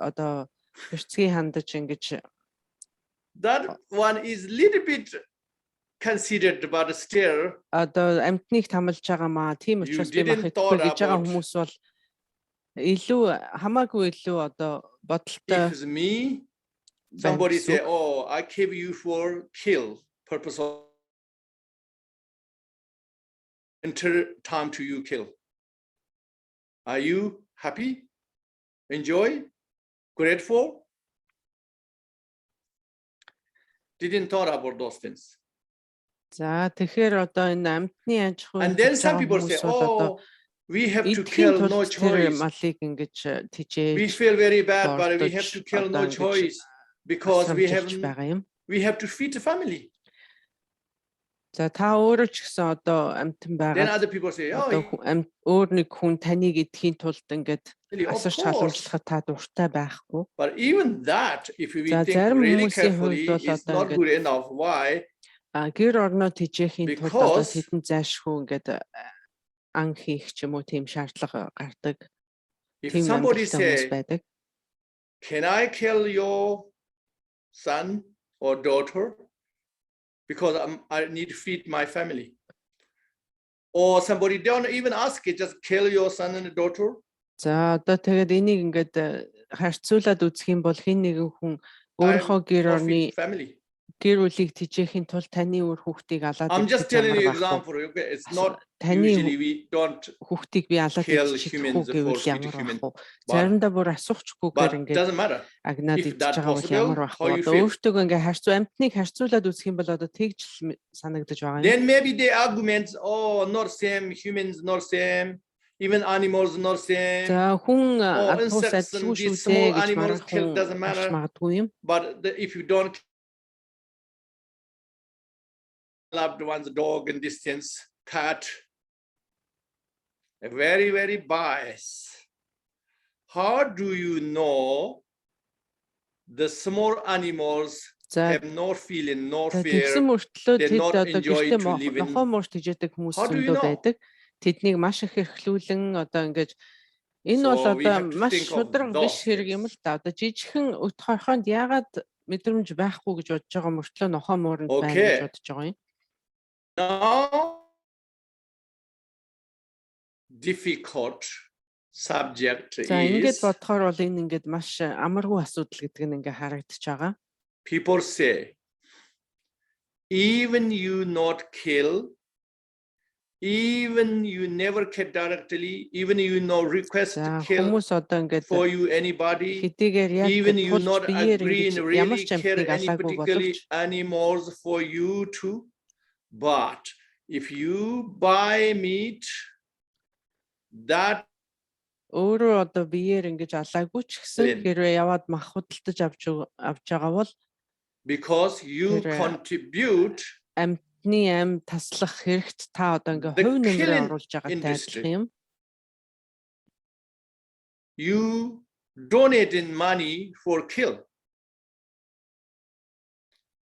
одоо хэрцгий хандаж ингэж That one is little bit considered, but still, одоо амьтныг тамалж байгаа маа. Тийм You учраас би мах didn't идэхгүй thought гэж байгаа about- хүмүүс бол илүү хамаагүй илүү одоо бодолтой if it's me, somebody say, oh, I keep you for kill purpose of enter time to you kill. Are you happy? Enjoy? Grateful? Didn't thought about those things. За тэгэхээр одоо энэ амьтны аж ахуй And then some people say, oh, we have to kill, no choice. малыг ингэж тижээж We feel very bad, but we have to kill, no Ordож, choice, because we have байгаа юм. to feed the family. За та өөрөө ч гэсэн одоо амьтан Then байгаа. other people say, oh, Өөр нэг хүн таныг идэхийн тулд ингээд really, of асарч course. халамжлахад та дуртай байхгүй. But even that, if we За, think зарим really хүмүүсийн carefully, хувьд бол is одоо not ингээд- good enough. Why? Гэр орноо тижээхийн тулд одоо Because- тэдэн зайлшгүй ингээд ан хийх ч юм уу тийм шаардлага гардаг. If Тийм somebody амьдралтай хүмүүс say, байдаг. can I kill your son or daughter? Because I need to feed my family. Or somebody don't even ask it, just kill your son and daughter. За одоо тэгээд энийг ингээд харьцуулаад үзэх юм бол хин нэгэн хүн өөрийнхөө гэр For орны feed family. гэр бүлийг тижээхийн тулд таны өөр хүүхдийг алаад I'm just идэх telling you ямар байх вэ? example. Okay? It's not Таны usually we don't, хүүхдийг би алаад kill идэх humans гэвэл for feed ямар human. байх вэ? Заримдаа бүр асуухчгүйгээр but ингээд doesn't matter. агнаад If идэж that байгаа бол possible, ямар байх how вэ? you Одоо feel? өөртөө ингээд амьтныг харьцуулаад үзэх юм бол одоо тэгж л санагдаж байгаа юм. Then maybe the arguments, oh, not same, humans not same, even animals not same. За хүн Oh, адуус insects and адилгүй шүү these small дээ гэж animals марах kill, хүн doesn't маш matter. магадгүй юм. But if you don't loved one's dog in distance, cat, a very, very biased. How do you know the small animals За have no feeling, no тэгсэн fear? мөртлөө they тэд not одоо enjoy гэртээ to live in- нохоо муурт хижээдэг хүмүүс How do you зөндөө know? байдаг. Тэднийг маш их эрхлүүлэн одоо ингэж энэ бол So we одоо have to маш think of шудраг those биш хэрэг юм л да. Одоо жижигхэн өт хорхоонд яагаад мэдрэмж байхгүй гэж бодож байгаа мөртлөө нохоо мууранд байна гэж Okay. бодож байгаа юм. Now, difficult subject За ингэж is бодохоор бол энэ ингээд маш амаргүй асуудал гэдэг нь ингээ харагдаж байгаа. people say, even you not kill, even you never kill directly, even you no request За to kill хүмүүс одоо ингээд for you anybody, хэдийгээр яг even you тулж not биеэр agree ингэж and ямар really ч care амьтныг any алаагүй particularly боловч animals for you to, but if you buy meat, that өөрөө одоо биеэр ингэж алаагүй ч гэсэн хэрвээ яваад мах худалдаж авч байгаа бол because you contribute амтны ам таслах хэрэгт та одоо ингээ хувь нэмрээ оруулж байгаатай адилхан юм. You donate in money for kill.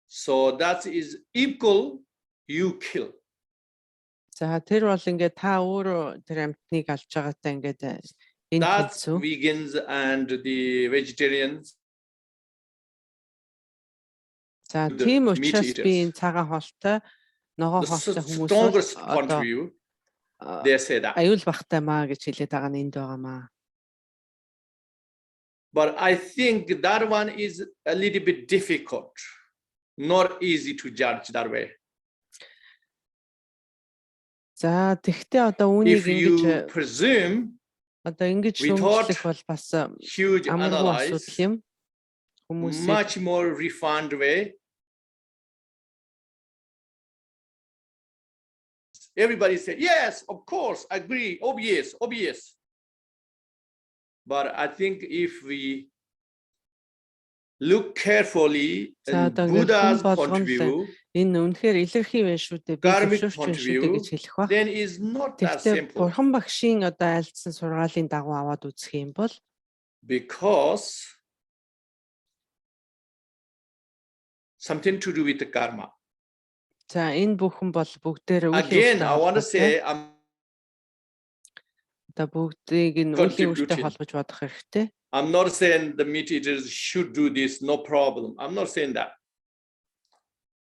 So that is equal you kill. За тэр бол ингээ та өөрөө тэр амтныг алж байгаатай ингээд энэ That's vegans and the vegetarians. За тийм учраас би энэ цагаан хоолтой ногоон хоолтой хүмүүс аюул багтай маа гэж хэлээд байгаа нь энд байгаа маа. But I think that one is a little bit difficult, not easy to judge that way. За тэгтээ одоо үүнийг ингэж presume одоо ингэж шүүмжлэх бол бас амаргүй асуудал юм. Хүмүүс much more refined way. Everybody say yes, of course, agree, obvious. But I think if we look carefully at Buddha's point of view, энэ үнэхээр илэрхий байна шүү дээ. Би зөвшөөрч байна шүү дээ гэж хэлэх ба. Then is not that simple. Бурхан багшийн одоо айлдсан сургаалын дагуу аваад үзэх юм бол because something to do with the karma. За энэ бүхэн бол бүгдээр Again, I want to say бүгдийг нь үлийн үүрэгтэй холбож бодох хэрэгтэй. I'm not saying the meat eaters should do this, no problem. I'm not saying that.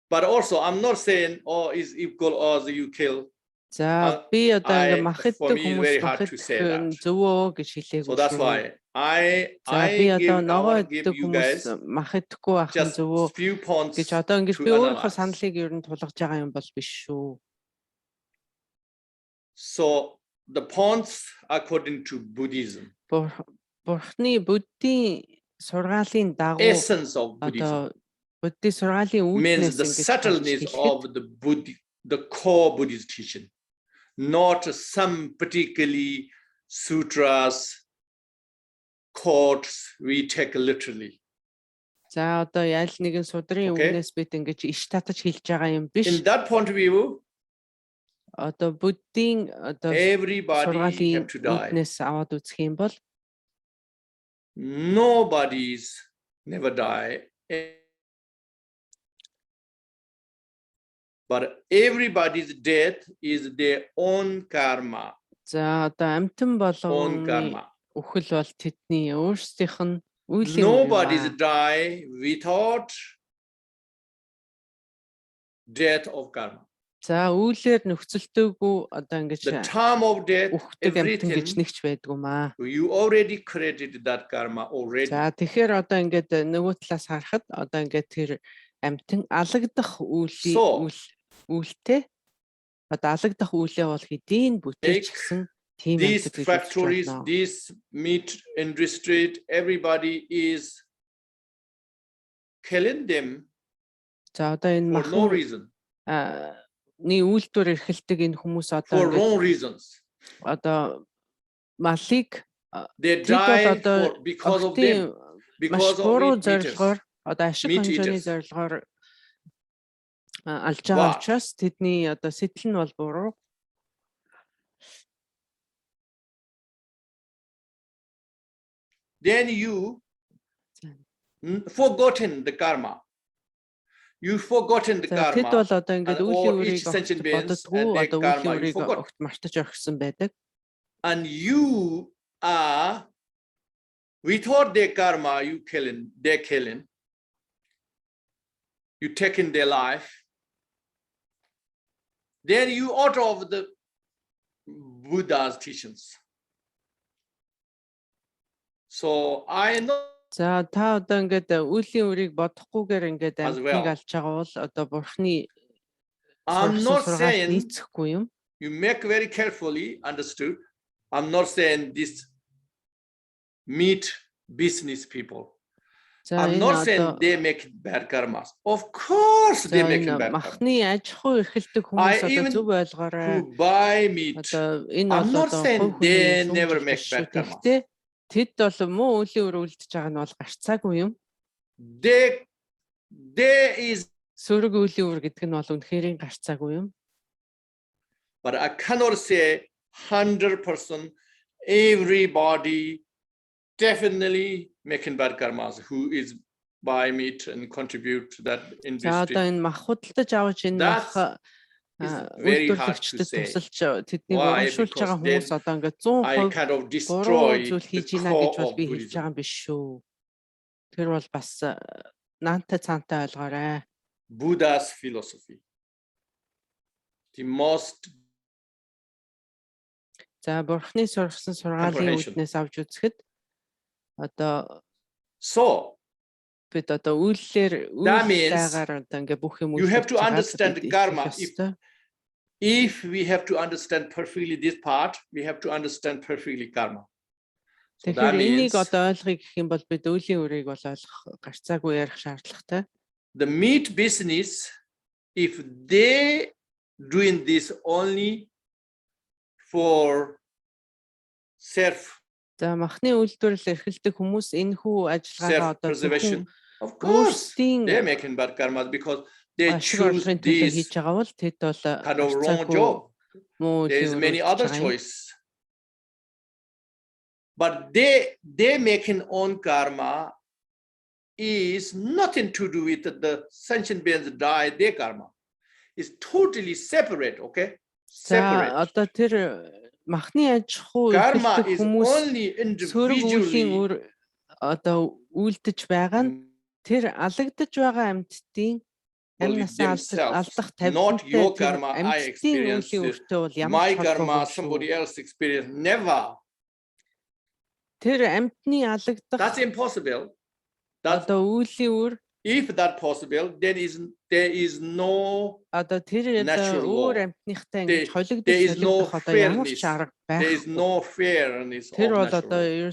But also, I'm not saying, oh, is equal as you kill. За би одоо ингээ махаддаг хүмүүс махаддаг зөвөө гэж хэлээгүй. So that's why I give you guys махаддаггүй ахын зөвөө гэж одоо ингэж би өөрийнхөө саналыг ер нь тулгаж байгаа юм бол биш шүү. So the points according to Buddhism. Бурхны Буддын сургаалын дагуу Essence of Buddhism. Буддын сургаалын means the subtleness of the core Buddhist teaching, not some particularly sutras, quotes we take literally. За одоо ял нэгэн судрын үгнээс бид ингэж иш татаж хэлж байгаа юм биш. In that point of view, одоо Буддын одоо everybody have to die. Үгнээс аваад үзэх юм бол nobody's never die. But everybody's death is their own karma. За одоо амтан болгоны үхэл бол тэдний өөрсдийнх нь үеийн nobody's die without death of karma. За үйлээр нөхцөлтөөгүй одоо ингэж the time of death everything гэж нэгч байдгүй маа. You already created that karma already. За тэгэхээр одоо ингээд нөгөө талаас харахад одоо ингээд тэр амтан алагдах үйлтэй одоо алагдах үйлээ бол хэдийн бүтээч гэсэн тийм these factories, this meat industry, everybody is killing them. За одоо энэ for no reason. Ни үйлдвэр эрхэлдэг энэ хүмүүс одоо for wrong reasons. Одоо малыг they die for because of them. Because of зорилгоор одоо ашиг хэмжээний зорилгоор алж байгаа учраас тэдний одоо сэтэл нь бол буруу. Then you forgotten the karma. You forgotten the karma. Тэд бол одоо ингээд үеийн үрийг боддоггүй одоо үеийн үрийг огт мартаж орхисон байдаг. And you are without their karma, they're killing. You taking their life. Then you out of the Buddha's teachings. So I know. За та одоо ингээд үеийн үрийг бодохгүйгээр ингээд амтныг алж байгаа бол одоо бурхны I'm not saying нийцэхгүй юм. You make very carefully understood. I'm not saying this meat business people. I'm not saying they make bad karmas. Of course they make bad karmas. Махны аж ахуй эрхэлдэг хүмүүс одоо зөв ойлгоорой. Who buy meat. Одоо энэ I'm бол not одоо saying хувь they хүний never шүүмжлэл make bad шүү. karmas. Гэхдээ тэд бол муу үлийн үр үлдэж байгаа нь бол гарцаагүй юм. There is. Сөрөг үлийн үр гэдэг нь бол үнэхээр гарцаагүй юм. But I cannot say 100% everybody definitely making bad karmas who is buy meat and contribute to that industry. За одоо энэ мах худалдаж авч энэ мах үйлдвэрлэгчдэд тусалж тэднийг урамшуулж байгаа хүмүүс одоо ингээд 100% буруу зүйл хийж ийна гэж бол би хэлж байгаа юм биш шүү. Тэр бол бас наантай цаантай ойлгоорой. Buddha's philosophy. The most За бурхны сургасан сургаалын үүднээс авч үзэхэд одоо бид одоо үйллээр үйлдэлээр одоо ингээ бүх юм you have to understand karma. If we have to understand perfectly this part, we have to understand perfectly karma. Тэгэхээр энийг одоо ойлгохыг гэх юм бол бид үлийн үрийг бол ойлгох гарцаагүй ярих шаардлагатай. The meat business, if they doing this only for self. За махны үйлдвэрлэл эрхэлдэг хүмүүс энэ хүү ажиллагаагаа одоо preservation. Of course, they're making bad karma because they choose this kind of wrong job. There's many other choices. But they making own karma is nothing to do with the sentient beings die, their karma. It's totally separate, okay? Separate. Махны аж ахуй эрхэлдэг хүмүүс сөрөг үеийн үр одоо үйлдэж байгаа нь тэр алагдаж байгаа амьтдын амнасаа алдах тавилантай амьтдын үеийн үртэй бол ямар ч холбоогүй somebody else experience never. Тэр амьтны алагдах That's impossible. Одоо үеийн үр if that possible, then there is no natural there is no fairness. There is no fairness of natural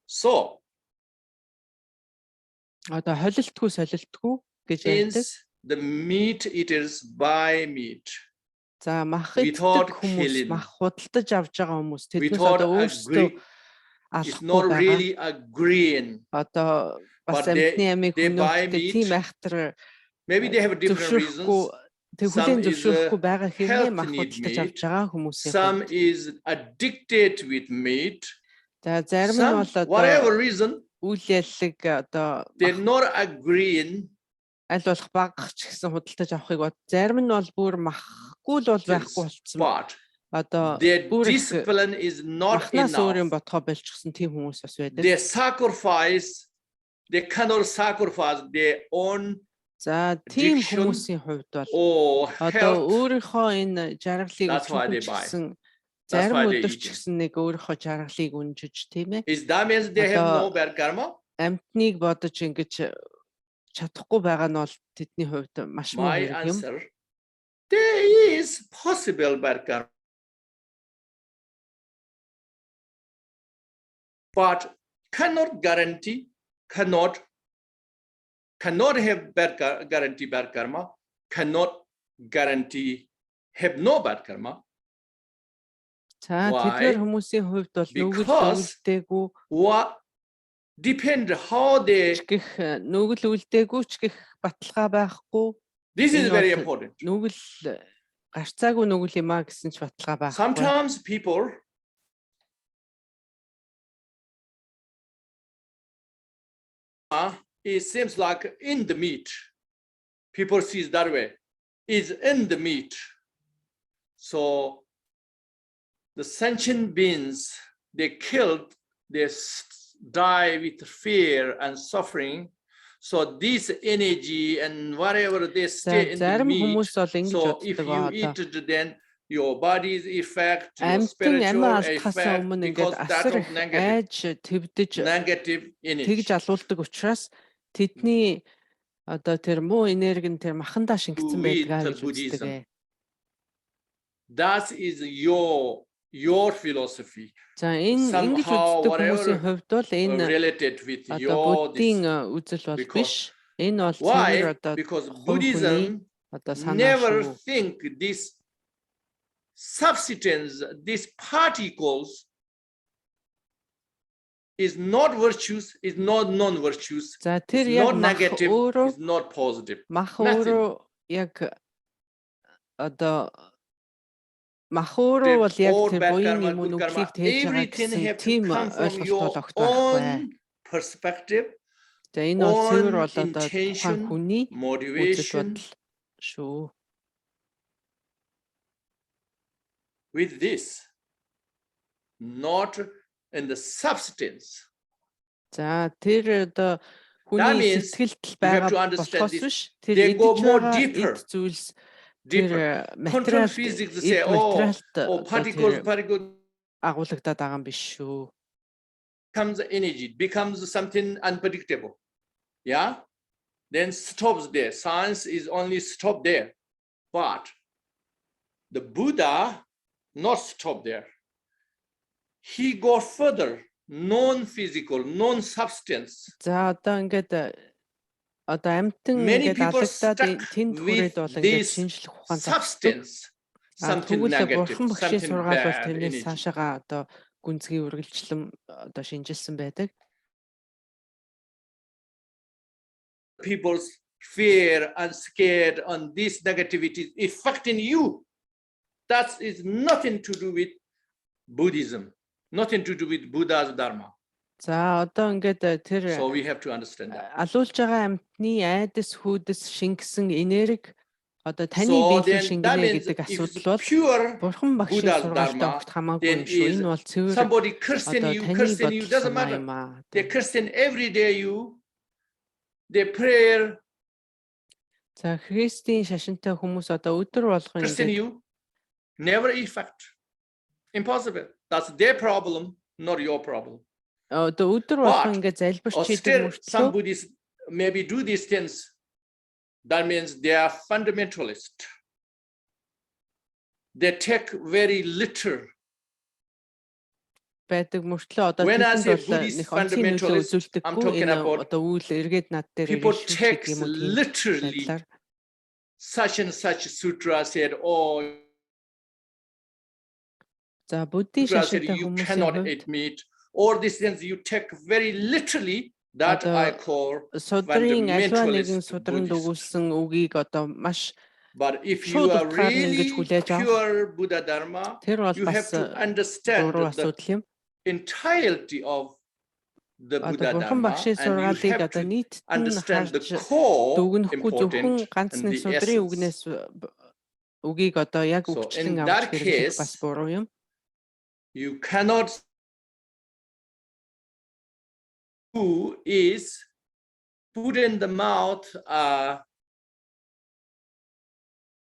So, the meat eaters buy meat. За мах иддэг хүмүүс мах худалдаж авч байгаа хүмүүс тэднээс одоо өөрсдөө It's not really agreeing. Одоо бас амьтны амийг хүмүүстээ тийм айхтар maybe they have different reasons. Тэгвэл зөвшөөрөхгүй байгаа хэрнээ мах худалдаж авч байгаа хүмүүсийн some is addicted with meat. За зарим нь бол одоо whatever reason үйл яллаг одоо they're not agreeing. Аль болох багч гэсэн худалдаж авахыг бод зарим нь бол бүр махгүй л бол байхгүй болцсон. Одоо discipline is not enough. They sacrifice, they cannot sacrifice their own addiction or health. That's why they buy. That's why they eat. Is that means they have no bad karma? My answer, there is possible bad karma. But cannot guarantee, cannot have guarantee bad karma, cannot guarantee have no bad karma. Why? Because what depend how they. This is very important. Sometimes people it seems like in the meat. People see it that way. It's in the meat. So the sentient beings they killed, they die with fear and suffering. So this energy and whatever they stay in the meat. So if you eat it, then your body's effect, your spiritual effect, because that of negative energy. Тэдний одоо тэр муу энерги нь тэр махандаа шингэсэн байдгаа гэж үздэг. That is your your philosophy, За энэ ингэж somehow үздэг хүмүүсийн whatever хувьд бол энэ related with одоо your this. Буддын үзэл бол биш. Энэ бол Why? цэвэр одоо Because хувь хүний Buddhism одоо санаа never шүү. think this substance, these particles is not virtues, is not non-virtues, За тэр is яг not мах negative, өөрөө is not positive. мах Nothing. өөрөө яг одоо мах өөрөө бол яг Or тэр bad буян karma, юм good karma, нүглийг тээж байгаа everything гэсэн have to тийм come from ойлголт your бол огт байхгүй. own perspective, За энэ бол цэвэр own бол одоо тухайн intention, хүний үзэл motivation. бодол шүү. With this, not in the substance. За тэр одоо That хүний means сэтгэлд you have байгаа to understand болохоос this. биш тэр They go идэж more байгаа deeper. эд зүйлс Deeper. тэр Control материал physics to say, particles агуулгадаад байгаа юм биш шүү. becomes energy, becomes something unpredictable. Yeah? Then stops there. Science is only stop there. But the Buddha not stop there. He go further, non-physical, non-substance. За одоо ингээд одоо амтан Many ингээд people алагдаад stuck тэнд хүрээд бол ингээд this шинжлэх ухаан тогтдог. substance, something Тэгвэл negative, бурхан багшийн something сургаал бол bad тэрнээс energy. цаашаага одоо гүнзгий үргэлжлэн одоо шинжилсэн байдаг. People's fear and scared on this negativity affecting you. That is nothing to do with Buddhism, nothing to do with Buddha's Dharma. За одоо ингээд тэр So we have to understand that. алуулж байгаа амтны айдас хүйдэс шингэсэн энерги одоо таны So биеийн then that шингэнэ means гэдэг if асуудал it's бол pure бурхан багшийн Buddha's сургаалтай Dharma, огт хамаагүй then юм шүү. is Энэ бол цэвэр somebody cursing одоо you, таны cursing you, бодол doesn't санаа matter. юм аа. They cursing every day you, they prayer, За христийн шашинтай хүмүүс одоо өдөр болгон cursing ингээд you, never effect. Impossible. That's their problem, not your problem. одоо өдөр болгон But ингээд залбирч or идэг still some мөртлөө Buddhists maybe do these things. That means they are fundamentalist. They take very literal. байдаг мөртлөө одоо When I тэдэнд say бол Buddhist нэг онцгийн нөлөө fundamentalist, I'm үзүүлдэггүй talking энэ about одоо үйл эргээд над дээр people ирэх шүү take гэдэг юм уу тийм literally байдлаар such and such sutra said, oh, за буддийн sutra said шашинтай you хүмүүсийн cannot хувьд eat meat. All these things you take very literally. That I call судрын альва нэгэн fundamentalist судранд Buddhist. өгүүлсэн үгийг одоо маш But if you шууд are утгаар нь ингэж really хүлээж авах pure Buddha Dharma, тэр бол you have бас to understand буруу the асуудал юм. entirety of the Buddha Одоо бурхан Dharma, багшийн and you сургаалыг have одоо to нийтэд нь understand the харж core дүгнэхгүй зөвхөн important ганц and нэг the судрын essence. үгнээс үгийг одоо яг So өгчлэн in авч that хэрэглэх бас case, буруу юм. you cannot who is put in the mouth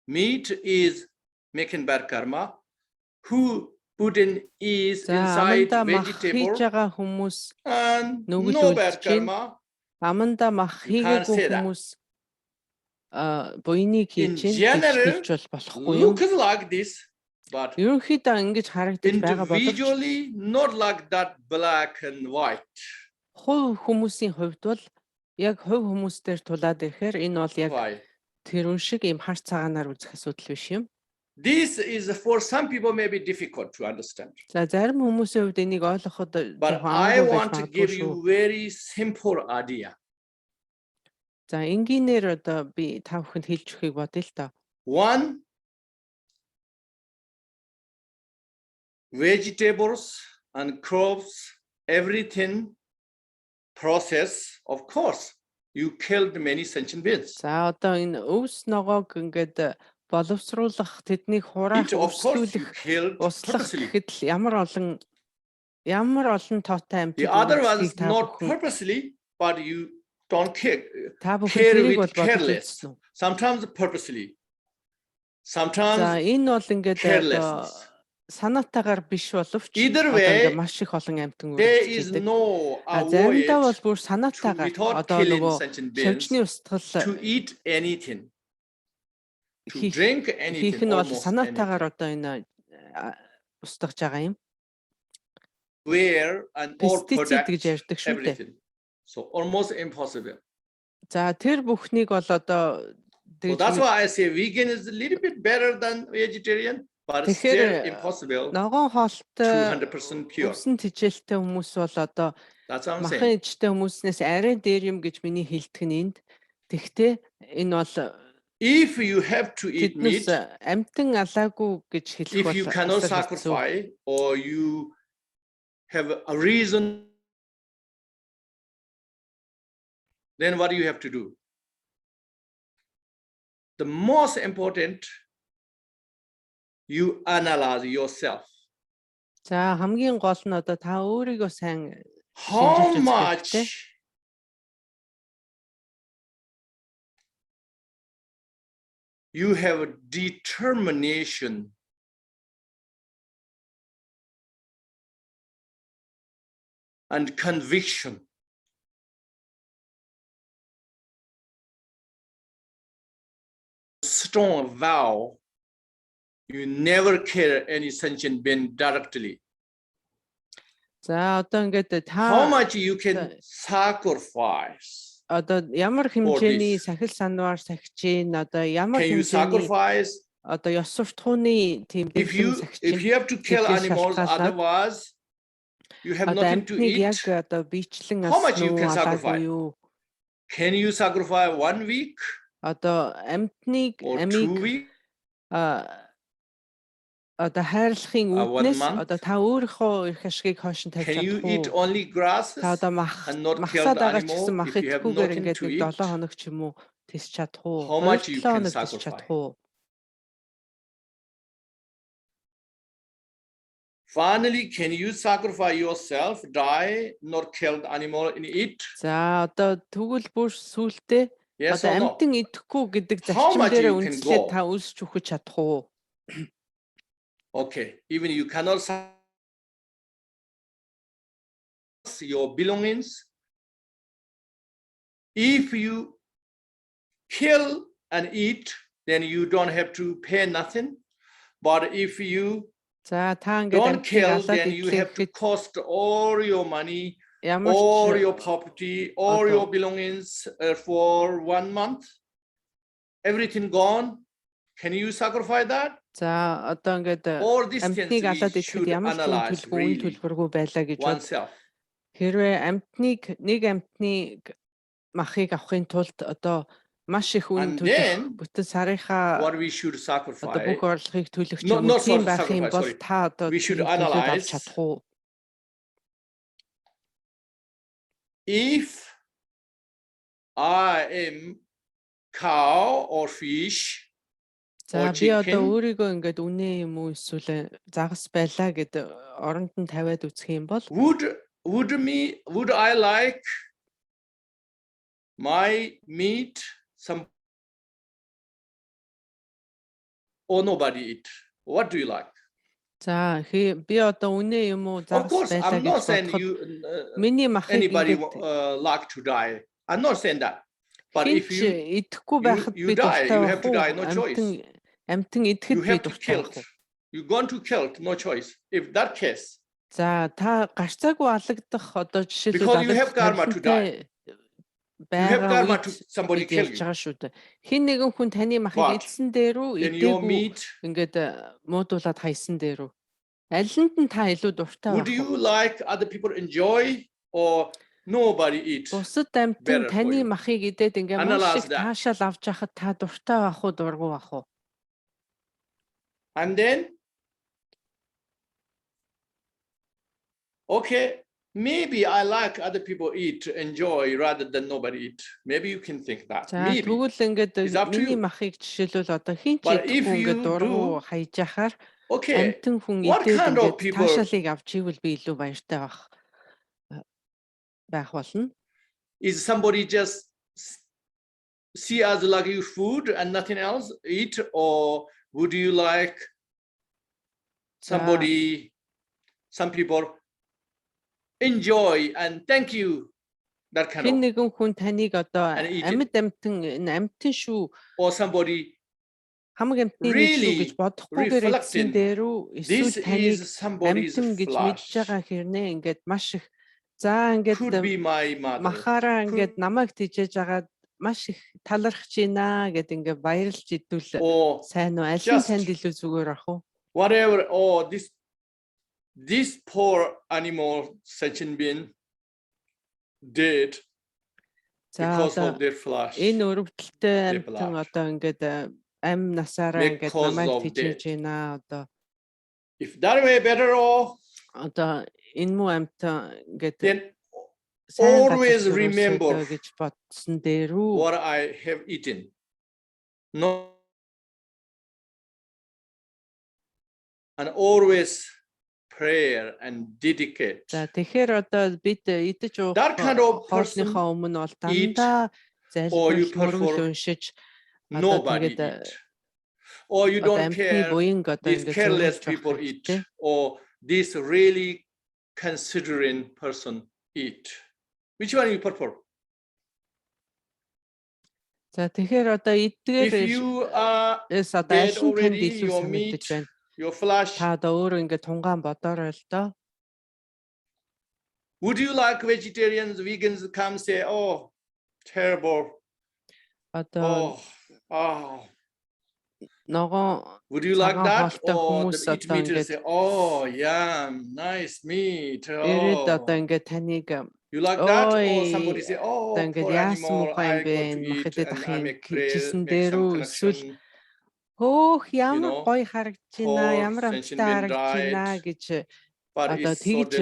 meat is making bad karma. Who put in is За inside аманда мах хийж vegetable байгаа хүмүүс and нүгэл no bad үлдэж байна. karma. Аманда мах You can't хийгээгүй say that. хүмүүс буйныг In хийж байна general, гэж хэлж бол болохгүй юм. looks like this, but Ерөнхийдөө ингэж харагдаж байгаа боловч individually not like that black and white. хувь хүмүүсийн хувьд бол яг хувь хүмүүстээр тулаад ирэхээр энэ бол яг Why? тэрүүн шиг юм хар цагаанаар үзэх асуудал биш юм. This is for some people may be difficult to understand. За зарим хүмүүсийн хувьд энийг ойлгоход But жоохон I амаргүй байж want to магадгүй give шүү. you very simple idea. За энгийнээр одоо би та бүхэнд хэлж өгөхийг бодъё л доо. One, vegetables and crops, everything process, of course, you killed many sentient beings. За одоо энэ өвс ногоог ингээд боловсруулах, тэднийг хураах, It, of course, you өрсөлдүүлэх, killed услах purposely. гэхэд л ямар олон тоотой The амьтад other үүсгэхийг ones та not бүхэн purposely, but you don't care. та бүхэн Care тэрийг with бол бодож careless. үзсэн үү? Sometimes purposely. За Sometimes энэ бол ингээд одоо carelessness. санаатаагаар биш боловч Either одоо ингээд way, маш их олон амьтан there is үүсгэдэг. no Заримдаа бол avoid бүр to санаатаагаар without одоо killing нөгөө sentient beings шавьжны устгал to eat anything, to хийх drink хийх anything, нь бол almost санаатаагаар anything. одоо энэ устгаж байгаа юм. Where and all Пестицид гэж products, ярьдаг шүү дээ. everything. So almost impossible. За тэр бүхнийг бол одоо So that's why I say vegan is a little bit better than vegetarian, but still impossible. Ногоон хоолтой 200% pure. өвсөн тэжээлтэй хүмүүс бол одоо That's what I'm махан saying. ижтэй хүмүүснээс арай дээр юм гэж миний хэлдэг нь энд. Тэгтээ энэ бол If you have to eat meat, амтан алаагүй гэж хэлэх if бол you cannot sacrifice or you have a reason, then what do you have to do? The most important, you analyze yourself. За хамгийн гол нь одоо та өөрийгөө сайн How much you have a determination and conviction strong vow you never kill any sentient being directly. За одоо ингээд How та much you can sacrifice? одоо ямар хэмжээний сахил санвар сахижийн одоо ямар Can you хэмжээний sacrifice? одоо ёс суртахууны тийм If you have to kill animals, otherwise you have nothing to eat. Яг одоо бичлэн How much you can асуу sacrifice? Can you sacrifice 1 week одоо амтныг or 2 амийг weeks? одоо хайрлахын үүднээс одоо та өөрийнхөө эрх ашгийг хойш нь тавьж Can you eat чадах уу? only grasses Та одоо and not kill махсаад the байгаа ч гэсэн animal мах if you have идэхгүйгээр nothing ингээд to нэг eat? 7 хоног ч юм уу тэс чадах уу? How much you 7 can хоног тэс sacrifice? чадах уу? Finally, can you sacrifice yourself, die, not kill the animal and eat? За одоо тэгвэл бүр сүултээ Yes одоо or no? амтан идэхгүй гэдэг How зарчим much дээр you can үндэслээд go? та үлсч өгч чадах уу? Okay, even you cannot sacrifice your belongings. If you kill and eat, then you don't have to pay nothing. But if you За та ингээд don't амтыг kill, алаад then you have to идэхэд cost all your money, ямар all ч your property, all your belongings for 1 month. Everything gone. Can you sacrifice that? за одоо ингээд All these things амтныг we алаад идэхэд should ямар ч үн analyze төлбөр үн really төлбөргүй байлаа гэж бод. oneself. Хэрвээ нэг амтныг махыг авахын тулд одоо маш их үн And төлөх then бүтэн сарынхаа what we should одоо sacrifice, бүх орлогыг төлөх ч No, юм уу not тийм байх юм sacrifice, бол sorry. та одоо We should тийм төлөвлөд авч analyze чадах уу? if I am cow or fish За or би одоо chicken, өөрийгөө ингээд үнэ юм уу эсвэл загас байлаа гэд оронд нь тавиад үзэх юм бол would I like my meat some or nobody eat? What do you like? за би одоо үнэ юм уу Of загас course, байлаа I'm not гэж saying бодоход you миний махыг anybody ингээд like to die. I'm not saying that. But if хинч you идэхгүй байхад you би die, дуртай you байх have to уу? die, no choice. Амтан идэхэд you би have to дуртай kill байх уу? you're going to kill no choice. If that case, За та гарцаагүй алагдах одоо жишээлбэл because you have karma to die. You have karma to somebody kill ярьж you. байгаа шүү дээ. Хин нэгэн хүн таны махыг But идсэн дээр үү, then your идээгүй meat, ингээд муудуулаад хайсан дээр үү? Алинд нь та илүү дуртай would байх you уу? like other people enjoy or nobody eat? Бусад амтан better for таны you? махыг идээд ингээд маш Analyze их that. таашаал авч яхад та дуртай байх уу, дургүй байх уу? And then, okay, maybe I like other people eat, enjoy rather than nobody eat. Maybe you can think that. За Maybe. тэгвэл ингээд It's up to миний you. махыг жишээлбэл одоо хин ч But if идэхгүй ингээд you дургу do, хайж яхаар okay, амтан хүн what идээд kind of ингээд people таашаалыг авч ивэл би илүү баяртай байх болно. is somebody just see as like you food and nothing else eat, or would you like somebody, some people enjoy and thank you, that kind Хин of, нэгэн хүн таныг одоо And eat it. амьд амтан энэ амтан шүү or somebody хамаг амьтны нэг шүү гэж бодохгүйгээр эзэн дээр үү эсвэл таныг амьтан гэж мэдж байгаа хэрнээ ингээд маш их за ингээд махаараа ингээд намайг тижээж агаад маш их талархаж байна гэд ингээд баярлж идвэл сайн уу аль нь танд илүү зүгээр ах уу whatever this poor animal sentient being did because of their flesh энэ өрөвдөлтөй амьтан одоо ингээд ам насаараа ингээд намайг тижээж байна одоо if that way better одоо энэ муу амьтан ингээд always remember гэж бодсон дээрүү what I have eaten. No, and always prayer and dedicate. За тэгэхээр одоо бид идэж уух хоолныхоо өмнө бол дандаа залбирал уншиж nobody eat. Or you don't care these careless people eat. Or this really considering person eat. Which one you prefer? За тэгэхээр одоо идгээр dead already, your meat, your flesh. Та одоо өөрөө ингээд тунгаан бодорой л доо. Would you like vegetarians, vegans come say, oh, terrible. Одоо Ногоон would you like that? Or хүмүүс the meat eaters say, oh, yeah, nice meat. Ирээд одоо ингээд таныг You like that? Or somebody say, oh, poor animal, I got to eat and I make prayer, make some connection. Хөөх ямар гоё харагдаж байна, ямар амттай харагдаж байна гэж одоо тэгж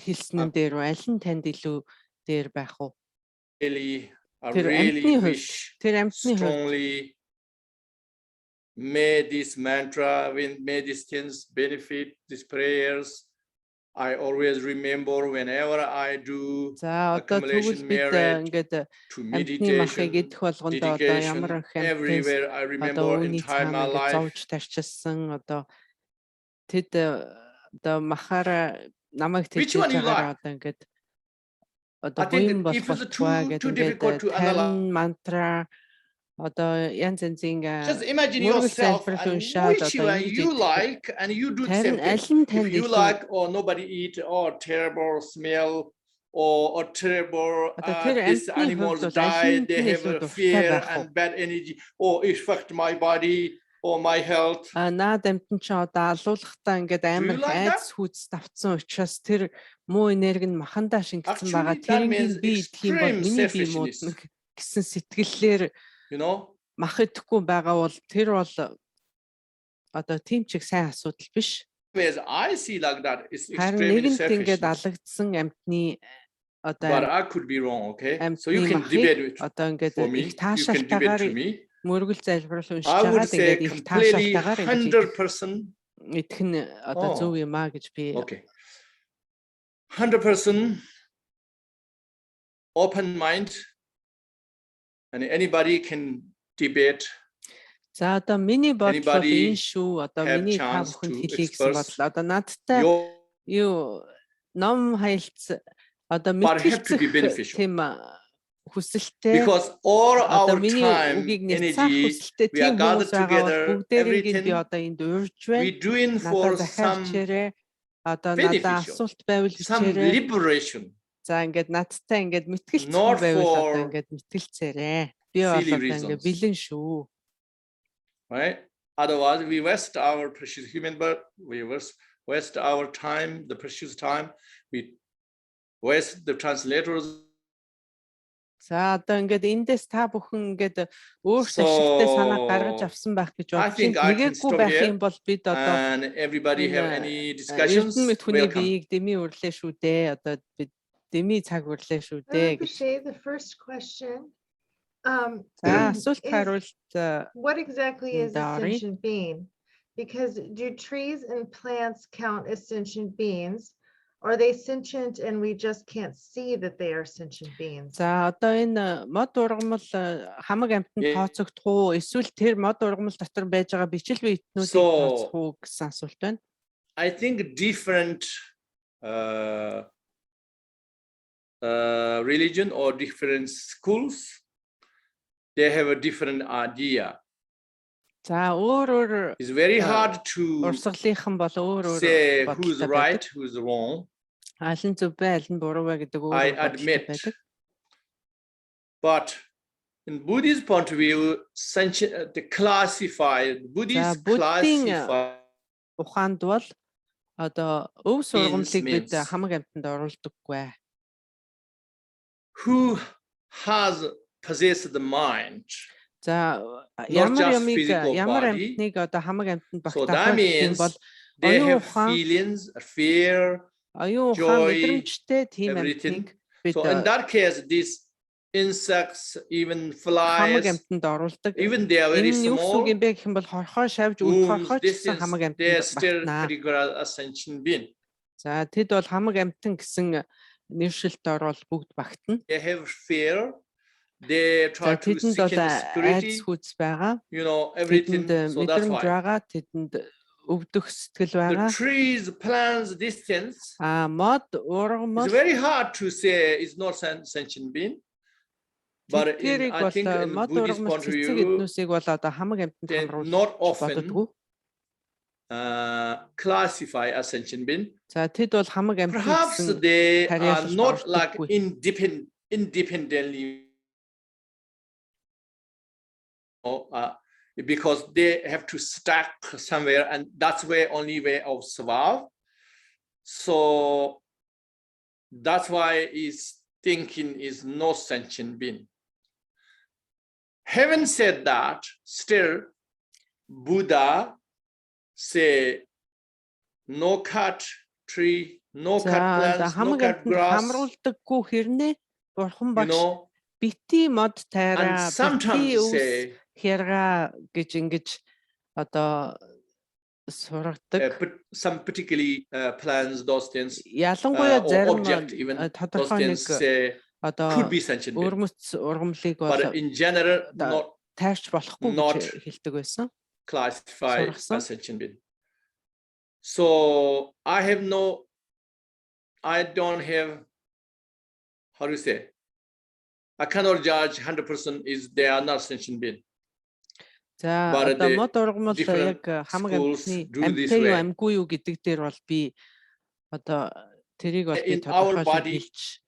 хэлснэн дээр аль нь танд илүү дээр байх уу? Тэр амтны хувьд strongly may this mantra, may these things benefit these prayers. I always remember whenever I do accumulation merit to meditation, dedication, everywhere I remember entire my life. Which one you like? I think if it's too difficult to analyze, just imagine yourself and which one you like and you do the same thing. If you like or nobody eat or terrible smell or terrible these animals die, they have fear and bad energy or affect my body or my health. Наад амтан ч одоо алуулахтаа ингээд амар айц хүүц давцсан учраас тэр муу энерги нь махандаа шингэсэн байгаа. Тэрийг би идэх юм бол миний бие муудна гэсэн сэтгэлээр мах идэхгүй байгаа бол тэр бол одоо тийм ч их сайн асуудал биш. I see like that is extremely selfish. Ингээд алагдсан амтны одоо but I could be wrong, okay? So you can debate with одоо ингээд их таашаалтайгаар мөргөл залбирал уншиж I would байгаа say тэгээд их completely таашаалтайгаар 100% идэх нь одоо зөв юм аа гэж би okay 100% open mind and anybody can debate. За одоо миний бодлол энэ шүү. Одоо миний та бүхэнд хэлье гэсэн бодлоо. Одоо надтай юу ном хайлт одоо мэдээлэл тийм хүсэлтээр because all our time energy we are gathered together бүгдээрийг би одоо энд уурж байна. We doing for some одоо надад асуулт байвал liberation. За ингээд надтай ингээд мэтгэлцсэн байвал одоо ингээд мэтгэлцээрээ. Би бол ингээд бэлэн шүү. Right? Otherwise we waste our precious human birth, we waste our time, the precious time, we waste the translators. За одоо ингээд эндээс та бүхэн ингээд өөрсдөө ашигтай санаа гаргаж авсан байх гэж бодож байна. Нэгээгүй байх юм бол бид одоо everybody have any discussions? Хүний биеийг дэмий үрлээ шүү дээ. Одоо бид дэмий цаг үрлээ шүү дээ. The first question. What exactly is a sentient being? Because do trees and plants count as sentient beings? Or are they sentient and we just can't see that they are sentient beings? За одоо энэ мод ургамал хамаг амьтанд тооцогдох уу? Эсвэл тэр мод ургамал дотор байж байгаа бичил биетнүүдийг тооцох уу гэсэн асуулт байна. I think different religion or different schools, they have a different idea. It's very hard to урсгалынхан бол өөр say өөр who's бодолтой right, байдаг. who's wrong. Аль нь зөв бэ, аль нь буруу вэ гэдэг өөр I өөр бодолтой admit. байдаг. But in Buddhist point of view, the classified Buddhist classified ухаанд бол одоо өв сургамлыг бид хамаг амьтанд оруулдаггүй. Who has possessed the mind? За Not ямар just ямыг physical ямар body. амьтныг одоо хамаг амьтанд So багтаах that гэх юм means бол they оюун have ухаан feelings, fear, оюун ухаан joy, мэдрэмжтэй тийм everything. амьтныг бид So in that case, these insects, even хамаг flies, амьтанд оруулдаг. even they are very Энэ юу small, гэсэн юм бэ гэх юм бол хорхоо, шавж, үд wombs, хорхоо ч гэсэн хамаг they are амьтанд still багтнаа. categorized as sentient being. За тэд бол хамаг амьтан гэсэн нэршилт орвол бүгд багтана. They have fear. They try to Тэдэнд seek бол in security, айдас хүч байгаа. you know, everything. Тэдэнд So that's мэдрэмж why. байгаа, тэдэнд өвдөх сэтгэл байгаа. The trees, plants, these things, Мод ургамал it's very hard to say it's not sentient being. But I think in мод Buddhist ургамал point of цэцэг view, эднүсийг бол одоо хамаг амьтанд they хамруулж not often боддгоо. classify as sentient being. За тэд бол хамаг амьтан Perhaps гэсэн they are тариалж not like оролдоггүй. independently, because they have to stack somewhere, and that's where only way of survive. So that's why his thinking is no sentient being. Having said that, still Buddha say no cut tree, no cut plants, no cut grass. хамруулдаггүй хэрнээ бурхан You багш know, бити мод and тайраа бити sometimes өвс say хэрга гэж ингэж одоо сургадаг. some particularly plants, those things, Ялангуяа or зарим object, even those тодорхой things нэг say одоо could be sentient being. өрмөц ургамлыг бол But in general, not тайрч болохгүй not гэж хэлдэг байсан. classified Сургасан. as sentient being. So I don't have, how do you say? I cannot judge 100% is they are not sentient being. За But одоо the мод ургамал different яг хамаг schools амьтны do this амьтай юу way. амьгүй юу гэдэг дээр бол би одоо тэрийг бол би In our тодорхойлж body, хэлж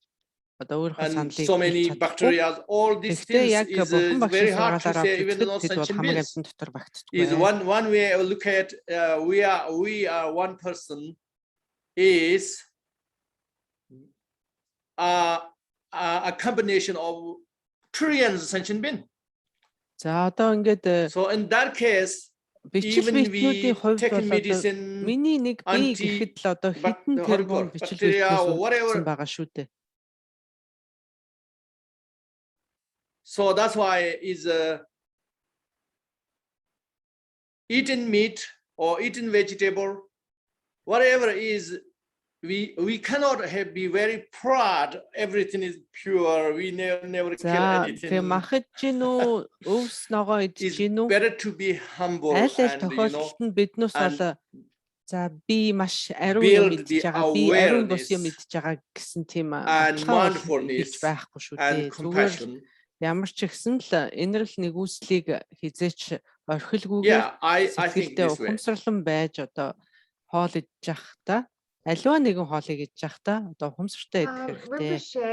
одоо өөрийнхөө and саналыг so many хэлж чадахгүй. bacteria, all these Гэхдээ things яг is бурхан very багшийн hard to сургаалаараа say, even үзэхэд not тэд бол sentient хамаг beings. амьтан дотор багтдаггүй. Is one way I look at we are one person is a combination of trillions of sentient beings. За одоо ингээд So in that case, бичил even биетнүүдийн we хувьд take бол одоо medicine, миний нэг бие гэхэд л одоо хэдэн тэрбум бичил биетнээс үүдсэн байгаа шүү дээ. so that's why is eating meat or eating vegetable, whatever is, we cannot be very proud. Everything is pure. We never kill anything. Тэгээ махаж гин үү, өвс ногоо идэж It's гин үү? better to be humble Аль аль and тохиолдолд биднээс бол за би маш ариун юм build идэж the байгаа, би ариун бус awareness юм идэж байгаа гэсэн тийм and mindfulness хэлж байхгүй шүү and дээ. Зүгээр compassion. ямар ч ихсэн л инэрл нэгүслийг хизээч Yeah, орхилгүйгээр I think сэтгэлдээ this way. ухамсарлан байж одоо хоол идэж явахдаа аливаа нэгэн хоолыг идэж явахдаа одоо ухамсартай идэх хэрэгтэй. Rinpoche,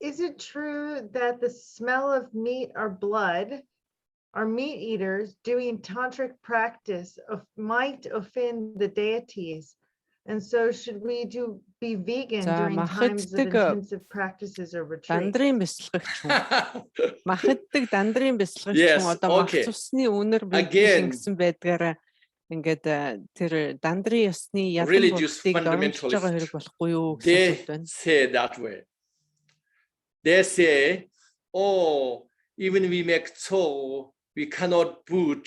is it true that the smell of meat or blood or meat eaters doing tantric practice might offend the deities? And so should we be vegan during times of intensive practices or retreats? Дандрын бясалгагч хүн. Махаддаг дандрын бясалгагч хүн одоо мах цусны үнэр бэлтгэн гэсэн байдгаараа ингээд тэр дандрын ёсны ядан болтыг дөрмж байгаа хэрэг болохгүй юу гэсэн үг байна. They say that way. They say, oh, even we make so, we cannot put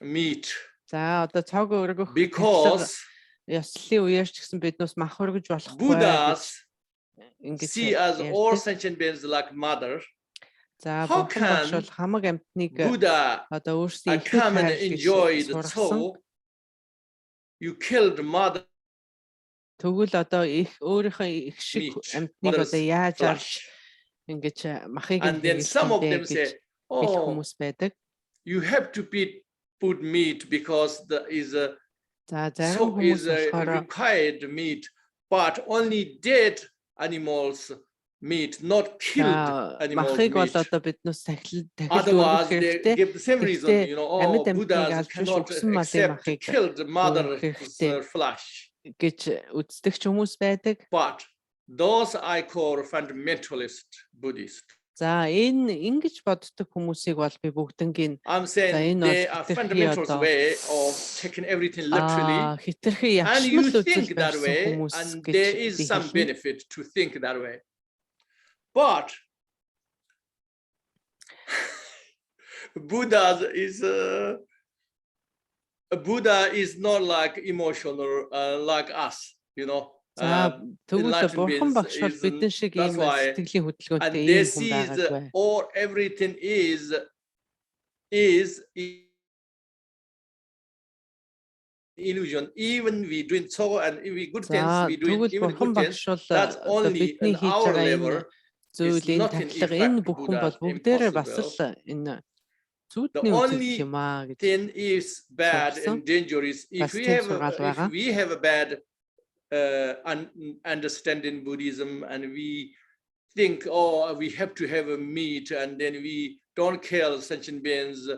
meat. За одоо цог өргөх Because ёслолын үеэр ч гэсэн биднээс мах өргөж болохгүй. Buddhas ингэж see as all sentient beings like mother. За How бурхан can бол хамаг амьтныг Buddha одоо өөрсдийн come and enjoy the soul? You killed mother. Тэгвэл одоо их өөрийнхөө их шиг амьтныг одоо яаж авч ингэж махыг And then some of them say, oh, хүмүүс байдаг. you have to put meat because there is a required meat, but only dead animals meat, not killed animals meat. Otherwise, they give the same reason, you know, oh, Buddhas cannot accept killed mother's flesh. But those I call fundamentalist Buddhist. I'm saying they are fundamentalist way of taking everything literally, and you think that way, and there is some benefit to think that way. But Buddha is not like emotional like us, you know. Enlightened beings that's why, and they see all everything is illusion. Even we doing so, and if we good things, we doing even good things. That's only an our level. Is not in effect Buddha, impossible. The only thing is bad and dangerous if we have a bad understanding Buddhism, and we think, oh, we have to have a meat, and then we don't kill sentient beings,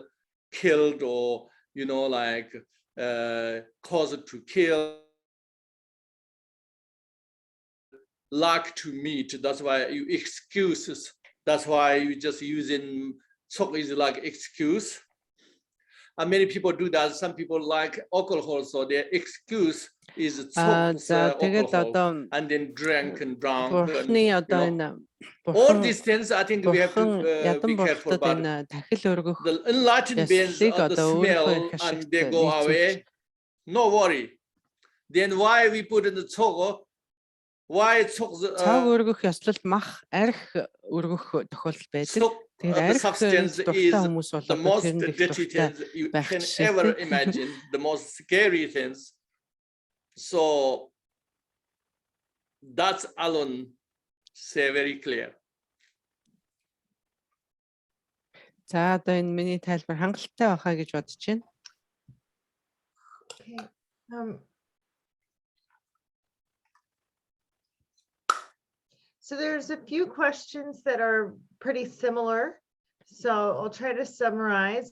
killed, or you know, like cause it to kill, like to meat. That's why you excuses. That's why you just using talk is like excuse. And many people do that. Some people like alcohol, so their excuse is alcohol, and then drink and drunk. And, you know, all these things, I think we have to be careful about. The enlightened beings of the smell, and they go away. No worry. Then why we put in the chogo? Why the substance is the most dirty things you can ever imagine, the most scary things. So that's Олон say very clear. За одоо энэ миний тайлбар хангалттай байхаа гэж бодож байна. Okay. So there's a few questions that are pretty similar. So I'll try to summarize.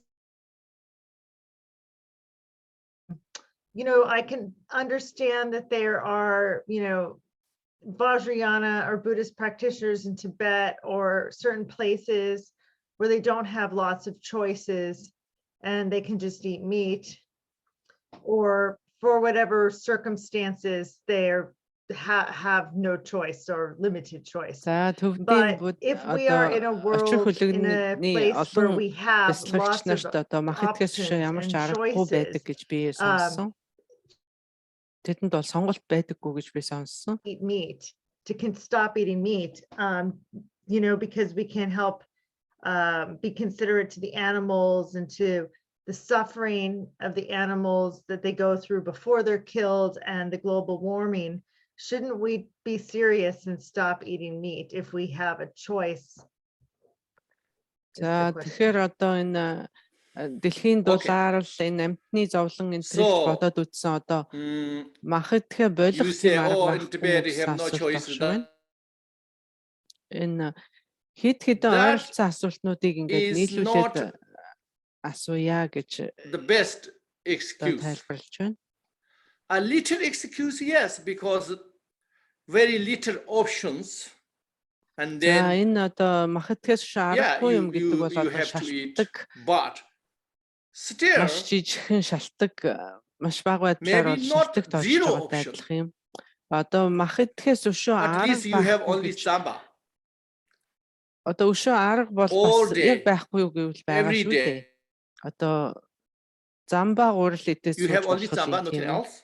You know, I can understand that there are, you know, Vajrayana or Buddhist practitioners in Tibet or certain places where they don't have lots of choices and they can just eat meat, or for whatever circumstances they're have no choice or limited choice. But if we are in a world, in a place where we have lots of options and choices, eat meat, to stop eating meat, you know, because we can help be considerate to the animals and to the suffering of the animals that they go through before they're killed and the global warming. Shouldn't we be serious and stop eating meat if we have a choice? Тэгэхээр одоо энэ дэлхийн дулаар л энэ амтны зовлон энэ төрөлж бодоод үтсэн одоо махадхэ болгоцны маргааныг энэ хэд хэдэн ойролцоо асуултнуудыг ингээд нийлүүлээд асууя гэж the best excuse. Тайлбарлаж байна. A little excuse, yes, because very little options, and then энэ одоо махадхээс шаарахгүй юм гэдэг бол одоо шалтгаан. But still, маш жижигхэн шалтгаан, маш бага байдлаар бол шалтгаан тооцож байгаа адилхан юм. Одоо махадхээс өшөө арга samba. Одоо өшөө арга бол бас яг байхгүй юу гэвэл байгаа шүү дээ. Одоо замба гурал идээс you have only samba, nothing else,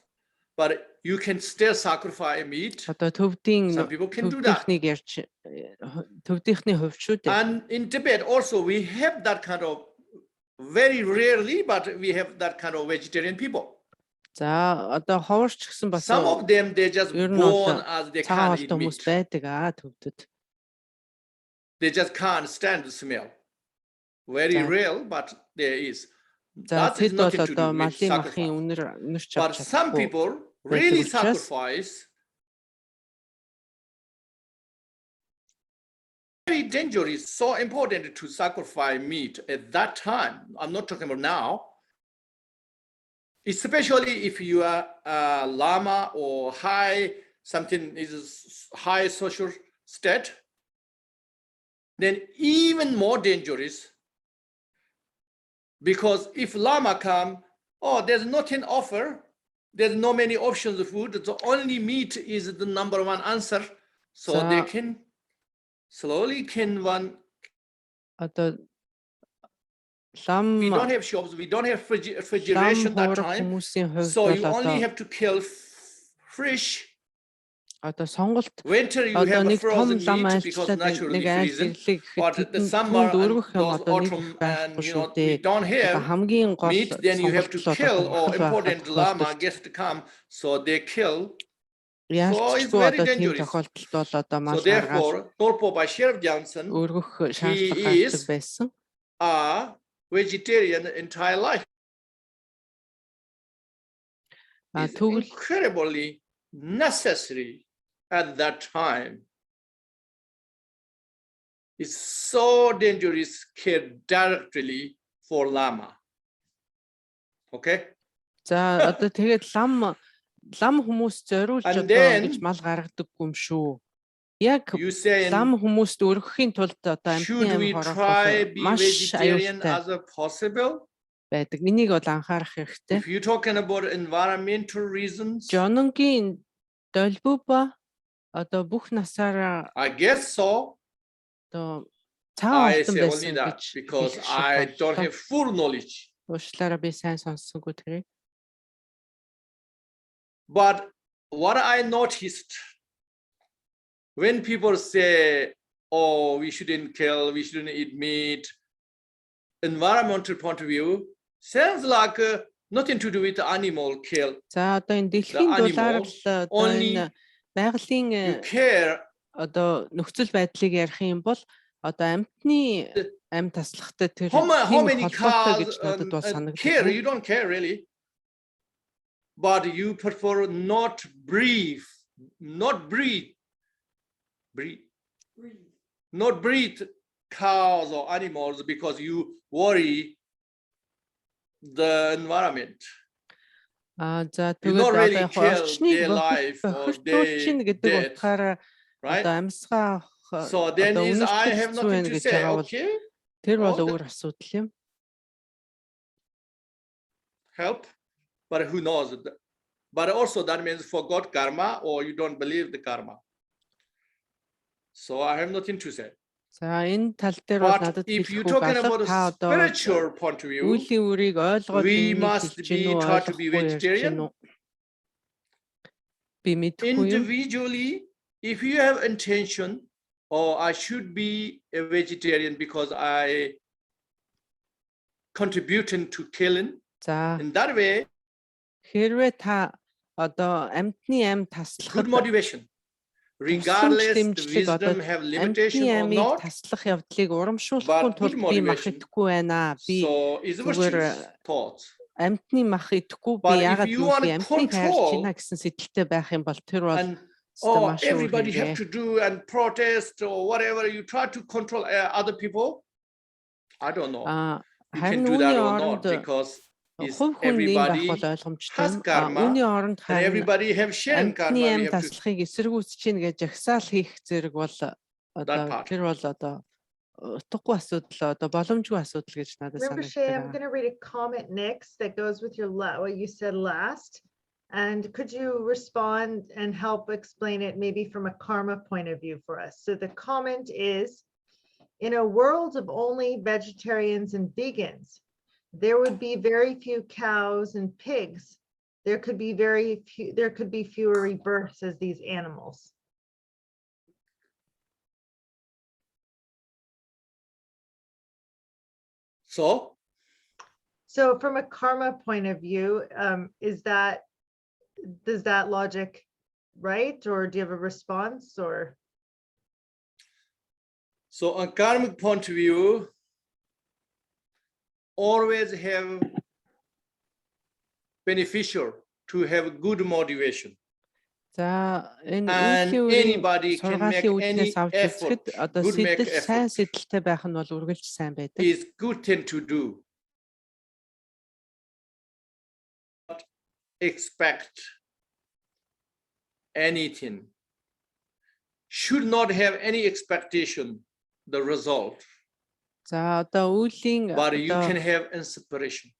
but you can still sacrifice meat. Одоо төвдийн some people can do that. Төвдийнхний хувь шүү дээ. And in Tibet also we have that kind of, very rarely, but we have that kind of vegetarian people. За одоо ховорч гэсэн бас some of them they just born as they can't eat meat. байдаг төвдөд. They just can't stand the smell. Very real, but there is. За That is тэд бол nothing to одоо do with малын махын sacrifice. үнэр But чавч some чадахгүй. people really байдаг учраас sacrifice. Very dangerous, so important to sacrifice meat at that time. I'm not talking about now. Especially if you are a lama or high, something is high social state, then even more dangerous. Because if lama come, oh, there's nothing offer, there's no many options of food, the only meat is the number one answer. So they can slowly can one. We don't have shops, we don't have refrigeration that time. So you only have to kill fish. Winter you have a frozen meat because naturally freezing. But the summer and those autumn and we don't have meat, then you have to kill or important llama gets to come, so they kill. So it's very dangerous. So therefore, Torpo by Sheriff Johnson, he is a vegetarian entire life. It's incredibly necessary at that time. It's so dangerous killed directly for llama. Okay? За одоо тэгээд лам хүмүүс зориулж одоо ингэж мал гаргадаггүй юм шүү. Яг лам хүмүүст өргөхийн тулд одоо амьтны амь хороолох маш аюултай байдаг. Энийг бол анхаарах хэрэгтэй. If you're talking about environmental reasons, жононгийн долбуба одоо бүх насаараа I guess so. Одоо цагаан I алтан say only байсан that гэж because I don't have full knowledge. Уушлаараа би сайн сонссонгүй тэрийг. But what I noticed when people say, oh, we shouldn't kill, we shouldn't eat meat, environmental point of view, sounds like nothing to do with the animal kill. За одоо энэ дэлхийн дулаар л одоо энэ байгалийн одоо нөхцөл байдлыг ярих юм бол одоо амьтны амь таслахтай тэр тийм холбоотой гэж надад бол санагдав. You don't care really. But you prefer not breathe cows or animals because you worry the environment. За тэгээд одоо орчныг хөртүүлчин гэдэг утгаараа одоо амьсгаа So then is I have nothing to say. Okay. Тэр бол өөр асуудал юм. Help. But who knows? But also that means forgot karma or you don't believe the karma. So I have nothing to say. За энэ тал дээр бол надад хэлэхгүй болов та одоо үеийн үрийг ойлгоод би мэдгүй. Individually, if you have intention, or I should be a vegetarian because I contributing to killing. In that way, хэрвээ та одоо амьтны амь таслах good motivation. Regardless the wisdom have limitation or not, таслах явдлыг урамшуулахгүй тулд би мах идэхгүй байна. Би зүгээр амьтны мах идэхгүй би яагаад би амьтныг хайрч байна гэсэн сэтгэлтэй байх юм бол тэр бол everybody have to do and protest or whatever you try to control other people. I don't know. You can do that or not because everybody has karma and everybody have shared karma. We have to Rinpoche, I'm going to read a comment next that goes with your what you said last. And could you respond and help explain it maybe from a karma point of view for us? So the comment is, in a world of only vegetarians and vegans, there would be very few cows and pigs. There could be fewer rebirths as these animals. So from a karma point of view, does that logic right, or do you have a response? Or so a karmic point of view, always have beneficial to have good motivation. За энэ And үеийн anybody can make сургаалын any үүднээс авч effort, үзэхэд одоо good make сэтэл сайн effort сэдэлтэй байх нь бол үргэлж сайн байдаг. is good thing to do. Expect anything. Should not have any expectation the result. За одоо үеийн But you can одоо have inspiration.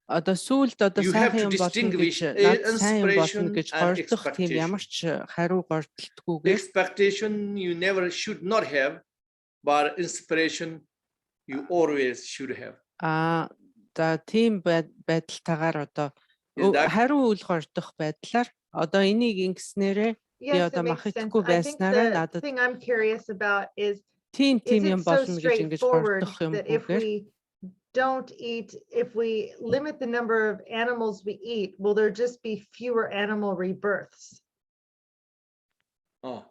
одоо сүулт одоо You have сайхан to юм болно distinguish гэж над сайн юм болно inspiration гэж and гордох тийм ямар ч хариу гордолтгүйгээр Expectation you never should not have, but inspiration you always should have. за тийм байдалтайгаар одоо Is that- хариу үл гордох байдлаар одоо энийг ингэснээрээ би Yes, одоо it мах makes sense. идэхгүй I think байснараа the надад thing I'm curious about is тийм it юм so болно гэж ингэж straightforward гордох юм that if гүйгээр we don't eat, if we limit the number of animals we eat, will there just be fewer animal rebirths? Oh,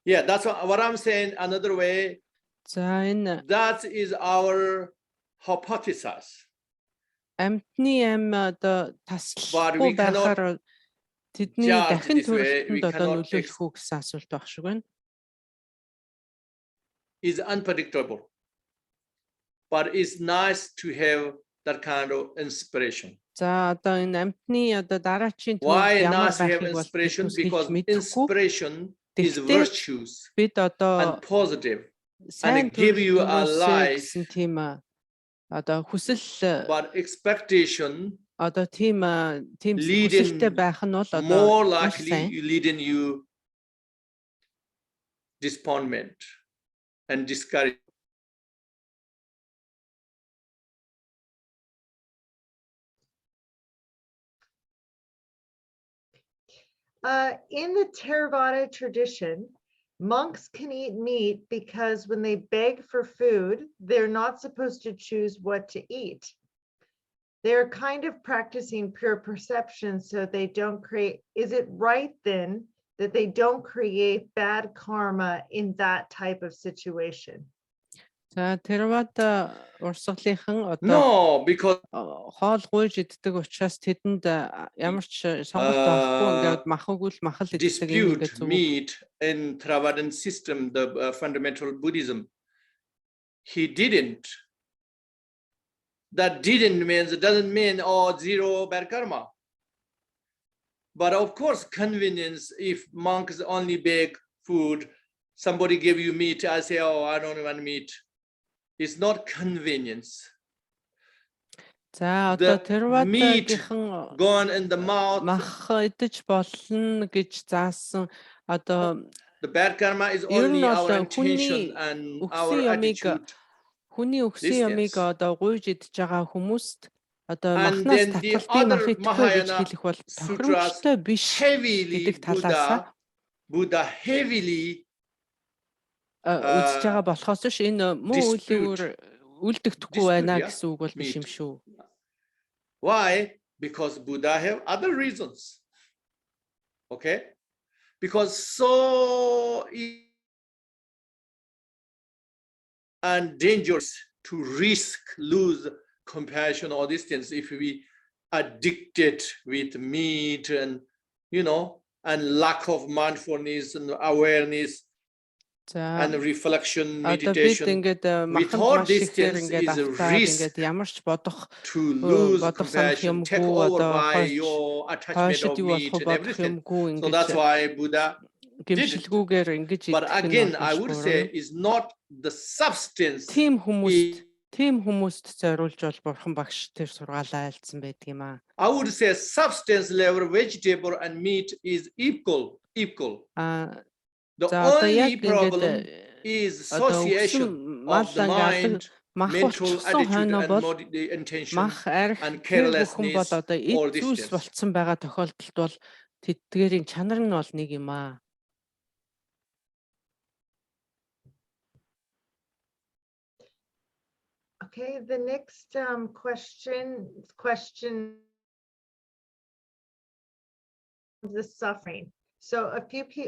yeah, that's what I'm saying. Another way, за энэ that is our hypothesis. амьтны амь одоо But we таслахгүй cannot байхаар тэдний judge дахин this way. We төрөлтөнд одоо cannot нөлөөлөх үү гэсэн асуулт байх шиг байна. Is unpredictable, but it's nice to have that kind of inspiration. За одоо энэ амьтны одоо дараачийн Why төвд ямар nice to have байхыг бол inspiration? хэлж Because мэдэхгүй. inspiration is Тэгтээ virtues бид одоо and positive. сайн give you a төрөлтөөсөө life. гэсэн тийм одоо хүсэл But expectation одоо тийм lead хүсэлтэй in байх нь бол more одоо маш likely сайн. lead in you disappointment and discouragement. In the Theravada tradition, monks can eat meat because when they beg for food, they're not supposed to choose what to eat. They're kind of practicing pure perception so they don't create. Is it right then that they don't create bad karma in that type of situation? За Theravada урсгалынхан одоо No, because хоол гуйж иддэг учраас тэдэнд ямар ч сонголт авахгүй ингээд махаггүй л махал иддэг юм dispute ингээд зүг. meat in Theravadan system, the fundamental Buddhism. He didn't. That didn't means it doesn't mean zero bad karma. But of course, convenience. If monks only beg food, somebody give you meat, I say, oh, I don't want meat. It's not convenience. За одоо The meat Theravada-гийнхан gone in the mouth. мах идэж болно гэж заасан одоо The bad karma is Ер нь only бол our хүний intention and our өгсөн ямыг attitude. хүний өгсөн ямыг одоо гуйж идж байгаа хүмүүст одоо And махнаас then the татвал би мах other идэхгүй гэж Mahayana хэлэх бол sutras тохиромжтой биш heavily гэдэг талаас Buddha heavily үзэж байгаа болохоос ш энэ муу dispute. үлгэр үлдэгдэхгүй байна Dispute, yeah, гэсэн үг бол биш юм meat. шүү. Why? Because Buddha have other reasons. Okay? Because so and dangerous to risk lose compassion or these things if we addicted with meat and and lack of mindfulness and awareness За and reflection одоо бид meditation ингээд with маханд all маш these ихээр things ингээд is a автаад risk ингээд ямар ч бодох to lose бодох санах compassion, take юмгүй over одоо by хойш your attachment хойшид of юу meat болох and бодох everything. юмгүй So that's ингээд why Buddha did it. гэмшилгүйгээр ингэж But идэх нь again, бол I маш would буруу. say is not the substance. Тийм хүмүүст зориулж бол бурхан багш тэр сургаалаа айлдсан байдаг юм аа. I would say substance level vegetable and meat is equal. The only problem is association of the mind, mental attitude and the intention and carelessness or зүйлс distance. болцсон байгаа тохиолдолд бол тэдгээрийн чанар нь бол нэг юм аа. Okay, the next question the suffering. So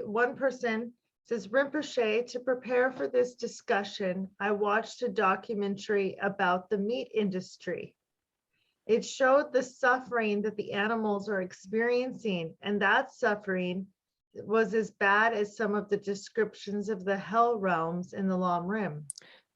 one person Says Rinpoche, to prepare for this discussion, I watched a documentary about the meat industry. It showed the suffering that the animals are experiencing, and that suffering was as bad as some of the descriptions of the hell realms in the Lam Rim.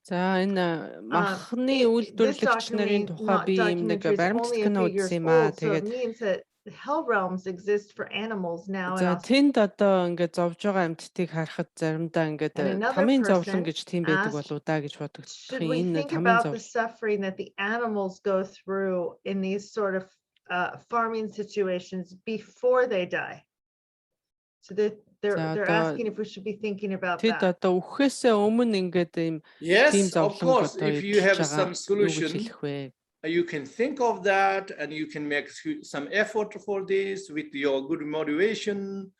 За энэ махны үйлдвэрлэгч нарын тухай би юм нэг баримтат кино үзсэн юм аа. Тэгээд means that hell realms exist for animals now. За тэнд одоо ингээд зовж байгаа амьтдыг харахад заримдаа ингээд тамийн зовлон гэж тийм байдаг болоо да гэж боддог. Энэ тамийн зовлон. The suffering that the animals go through in these sort of farming situations before they die. So that they're asking if we should be thinking about that. Тэд одоо үхэхээс өмнө ингээд ийм тийм зовлон одоо if you have some solution, you can think of that and you can make some effort for this with your good motivation.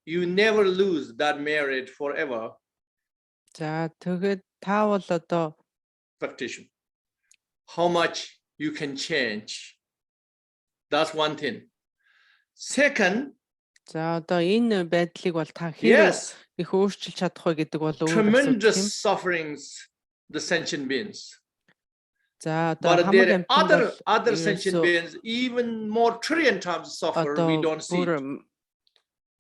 You never lose that merit forever. За тэгээд та бол одоо expectation. How much you can change. That's one thing. Second, за одоо энэ байдлыг бол та хэрэг их өөрчилж чадах вэ гэдэг бол өөр tremendous sufferings the sentient beings. За одоо hamag other sentient beings even more trillion times suffer we don't see.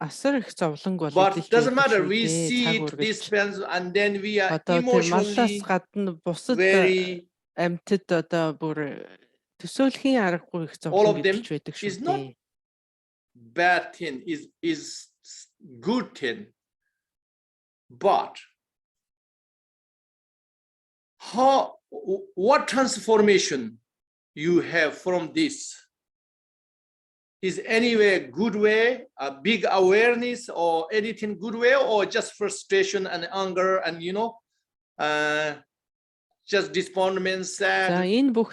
Асар их зовлонг бол but doesn't matter, we see it, this spends, and then we are emotionally very амьтад одоо бүр төсөөлхийн аргагүй их зовлон гэж байдаг шүү дээ. Bad thing is good thing, but what transformation you have from this is anyway good way, a big awareness or anything good way, or just frustration and anger and just despondent, sad.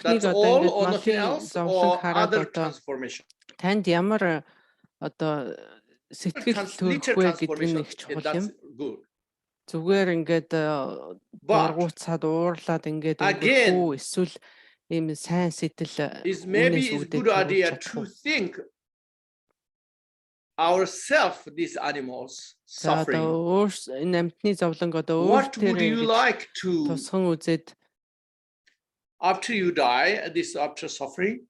That's all or nothing else, or other transformation. Танд ямар одоо сэтгэл төрөхвэ гэдэг нь их чухал юм. Зүгээр ингээд бургуцаад уурлаад ингээд өнгөрөх эсвэл ийм сайн сэтэл maybe it's good idea to think ourselves, these animals suffering. Энэ амьтны зовлонг одоо What would you like to тусган үзээд after you die, this after suffering?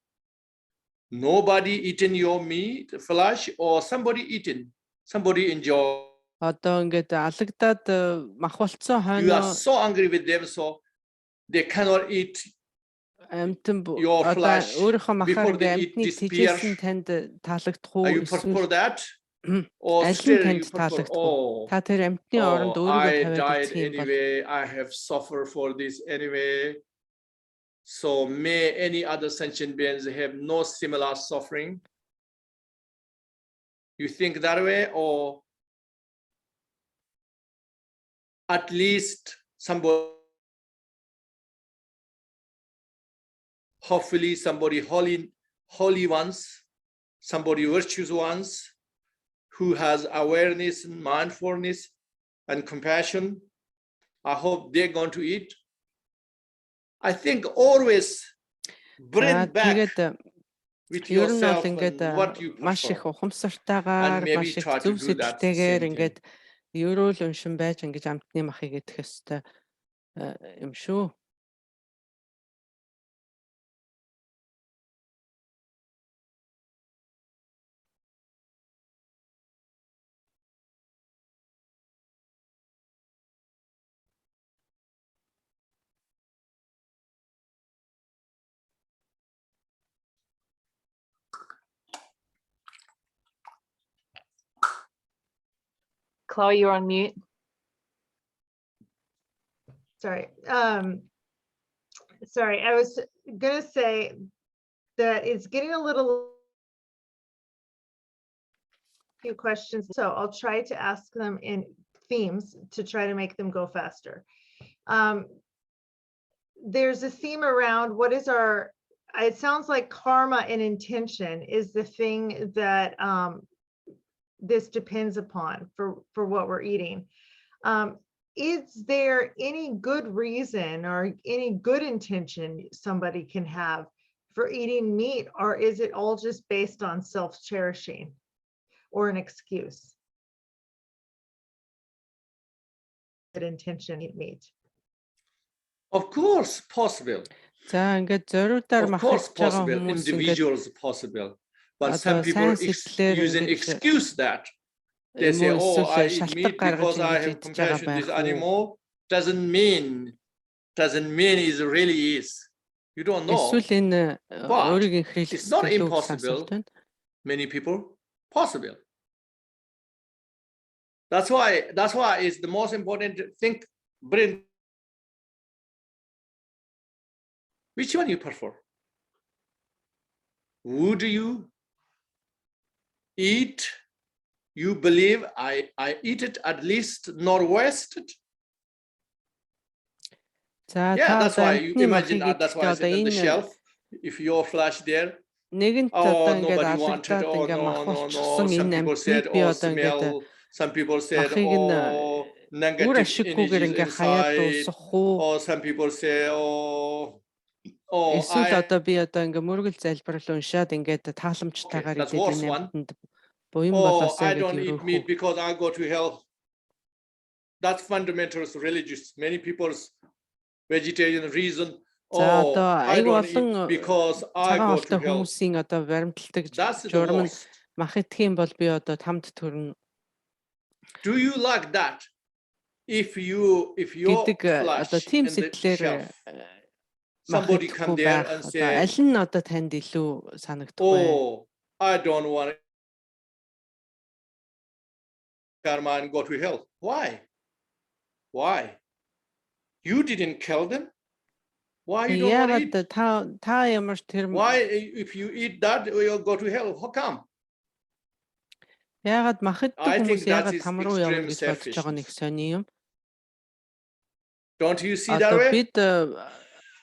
Nobody eaten your meat, flesh, or somebody eaten, somebody enjoy. Одоо ингээд алагдаад мах болцсон хойно. You are so angry with them, so they cannot eat your flesh before they eat this beer. Are you for that? Or still you prefer, I died anyway, I have suffered for this anyway. So may any other sentient beings have no similar suffering? You think that way, or at least somebody, hopefully somebody holy ones, somebody virtuous ones, who has awareness and mindfulness and compassion. I hope they're going to eat. I think always bring back with yourself what you маш их ухамсартайгаар маш их зөв сэтгэлтэйгээр ингээд ерөөл уншин байж ингэж амтны махыг идэх ёстой юм шүү. Chloe, you're on mute. Sorry. Sorry, I was gonna say that it's getting a little few questions, so I'll try to ask them in themes to try to make them go faster. There's a theme around what is our, it sounds like karma and intention is the thing that this depends upon for what we're eating. Is there any good reason or any good intention somebody can have for eating meat, or is it all just based on self-cherishing or an excuse? intention meet? Of course, possible. За ингээд зориудаар Of course, махаж байгаа possible. хүмүүс ингээд Individuals possible. But Одоо some people сайн сэтгэлээр use an ингэж excuse that they say, мөн "Oh, I эсвэл eat шалтгаан meat гаргаж because I ингэж have идж байгаа compassion to this байх уу? animal." Doesn't mean it really is. You don't know. Эсвэл энэ But өөрийн хэрэглэх it's not сэтгэлөө гэсэн impossible. асуулт байна. Many people possible. That's why it's the most important to think, brain. Which one you prefer? Would you eat? You believe I eat it at least not wasted? За Yeah, та that's why you амтны imagine махыг that's why I идэхдээ одоо said on the энэ shelf. If you're flash there, нэгэнт oh, одоо ингээд nobody wanted. алагдаад Oh, ингээд no. махуулчихсан Some энэ people амтныг said, би oh, одоо ингээд smell. Some people said, махыг нь oh, үр negative ашиггүйгээр energies ингээд хаяад inside. дуусгах уу? Or some people say, oh, Эсвэл I. одоо би одоо ингээд мөргөл залбирал уншаад ингээд тааламжтайгаар that's идээд worse энэ one. амтнд буян Oh, болоосоо I гэж don't eat өрөөх meat үү? because I go to hell. That's fundamentalist religious. Many people's vegetarian reason. За Oh, одоо I аюу don't олон eat because I цагаан go to олтой hell. хүмүүсийн одоо баримталдаг That's the журам нь worst. мах идэх юм бол би одоо тамд төрнө Do you like that? If your гэдэг одоо flesh тийм in the сэтгэлээр shelf, мах somebody идэхгүй come there байх and одоо say, аль нь одоо танд илүү санагдах вэ? oh, I don't want karma and go to hell. Why? Why? You didn't kill them. Why you don't want to eat? Яагаад та ямар тэр Why if you eat that you'll go to hell? How come? яагаад мах идэх I think хүмүүс that яагаад is там руу явна extreme гэж бодож байгаа нэг selfishness. сони юм. Don't you see that Одоо way? бид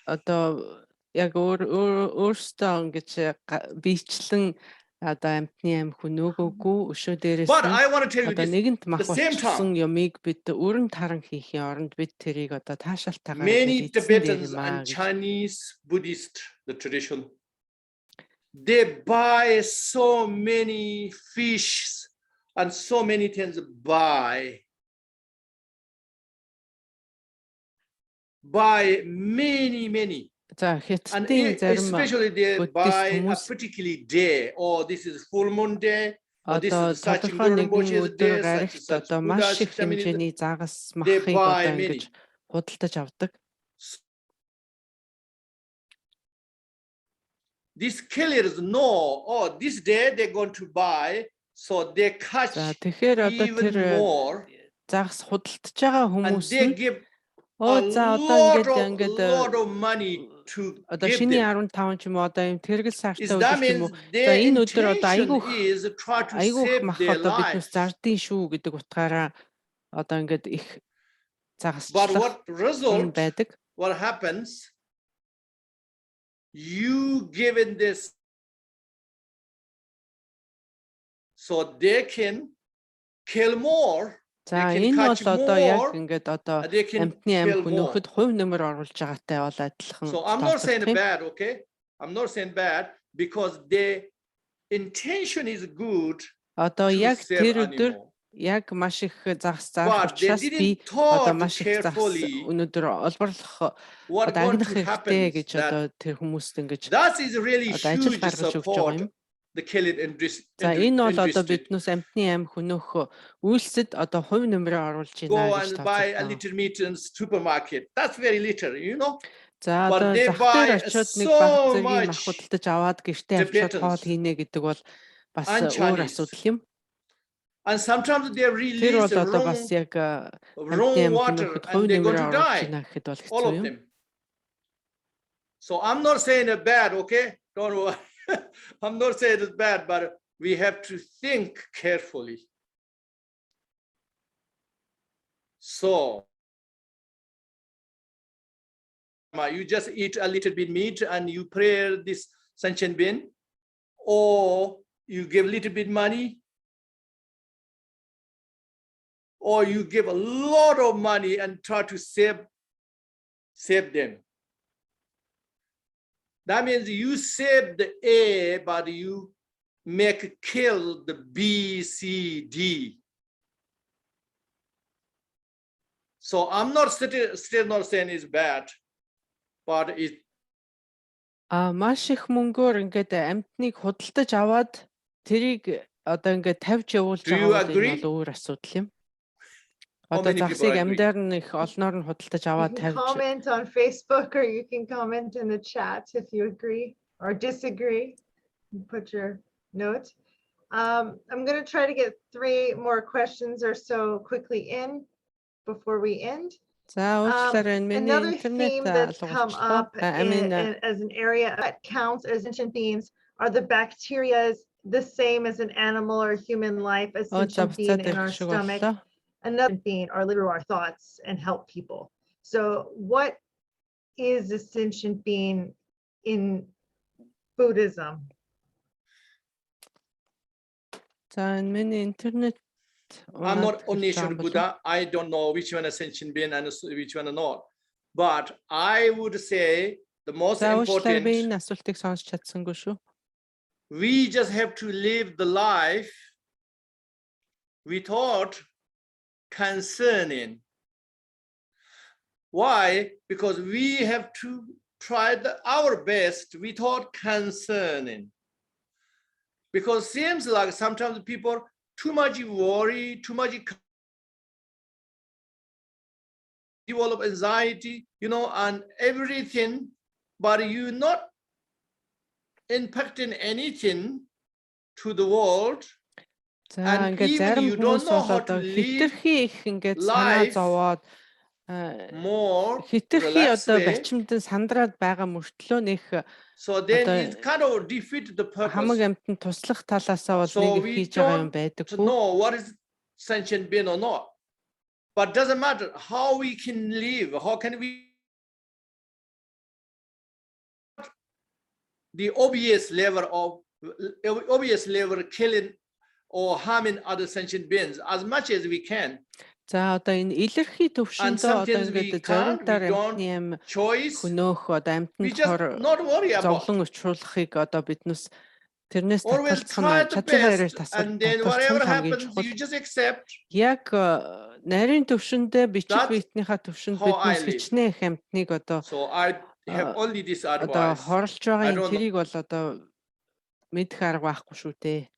одоо яг өөрсдөө ингэж биечлэн одоо амтны амх өнөөгөөгүй өшөө дээрээс But нь I want to tell you одоо this. нэгэнт мах the same болчихсон time, юмыг бид өрн таран хийхийн оронд бид тэрийг одоо таашаалтайгаар many идсэн Tibetans дээрмаа and гэж. Chinese Buddhist, the tradition, they buy so many fish and so many things buy many. За And Хятадын зарим especially they Buddhist buy a хүмүүс particular day. Oh, this is full moon day. Or this одоо is the Sachin тодорхой нэгэн Rinpoche's өдөр day. гарагт Such одоо Buddha маш их shamanism. хэмжээний загас They махыг buy одоо many. ингэж худалдаж авдаг. These killers know, oh, this day they're going to buy, so they catch За тэгэхээр одоо even тэр more, загас худалдаж байгаа and хүмүүс they нь give оо a за одоо lot of money to одоо give шиний them. 15 ч юм уу одоо юм тэргэл сартай Is өдөр that ч юм уу. means За their энэ өдөр одоо intention is try to айгүйх save мах their одоо биднээс lives. зардын шүү гэдэг утгаараа одоо ингээд их But загасчлах what result? байдаг. What happens? You given this, so they can kill more. За They can энэ catch бол одоо яг more, ингээд одоо and they can амтны kill амх more. өнөхөд хувь нэмэр оруулж байгаатай бол адилхан. So I'm not saying тооцогдох юм. bad, okay? I'm not saying bad because the intention is good Одоо to яг save тэр өдөр animal. яг маш их загас заах But they учраас би didn't одоо thought маш их загас carefully өнөдөр олборлох what одоо going агнах to happen. хэрэгтэй гэж одоо тэр хүмүүст ингэж That is really одоо ажил huge гаргаж өгч байгаа support. юм. The killing industry. За энэ бол одоо биднээс амтны амх өнөөх үйлсэд одоо хувь нэмрээ оруулж Go байна гэж and buy a тооцогдсон. little meat in supermarket. That's very little, you know. За But одоо they зах дээр buy очиод нэг so баг зэргийн мах much худалдаж аваад гэртээ авчиад Tibetans хоол хийнэ гэдэг бол бас and өөр Chinese. асуудал юм. And sometimes they Тэр release бол the одоо бас яг амтны амх water өнөөхөд and хувь they're going нэмрээ to оруулж die. байна гэхэд бол All хэцүү of юм. them. So I'm not saying it's bad, okay? Don't worry. I'm not saying it's bad, but we have to think carefully. So you just eat a little bit meat and you pray this sunshine bin, or you give a little bit money, or you give a lot of money and try to save them. That means you save the A, but you make kill the B, C, D. So I'm not still not saying it's bad, but it. Маш их мөнгөөр ингээд амьтныг худалдаж аваад тэрийг одоо ингээд тавьж явуулж байгаа бол өөр асуудал юм. Одоо загсыг амьдаар нь их олноор нь худалдаж аваад тавьж. Comment on Facebook or you can comment in the chat if you agree or disagree. Put your note. I'm going to try to get 3 more questions or so quickly in before we end. Another theme that's come up as an area that counts as sentient beings are the bacteria, the same as an animal or human life, a sentient being in our stomach. Another being are literally our thoughts and help people. So what is a sentient being in Buddhism? In many internet. I'm not omniscient Buddha. I don't know which one is sentient being and which one is not. But I would say the most important, we just have to live the life without concerning. Why? Because we have to try our best without concerning. Because it seems like sometimes people too much worry, too much develop anxiety, and everything, but you're not impacting anything to the world. And even you don't know how to live life more relaxed way. So then it kind of defeats the purpose. So we don't know what is sentient being or not. But doesn't matter how we can live, how can we the obvious level killing or harming other sentient beings as much as we can. За одоо энэ илэрхий төвшөндөө одоо ингээд зоригтаар амтны юм хөнөөх одоо амтнаар зовлон учруулахыг одоо биднээс тэрнээс татгалзах нь чадвараар тасалбар хамгийн чухал. Яг нарийн төвшөндөө бичиг биетнийхээ төвшөнд биднээс хичнээн их амтныг одоо хорлож байгаа юм тэрийг бол одоо мэдэх арга байхгүй шүү дээ.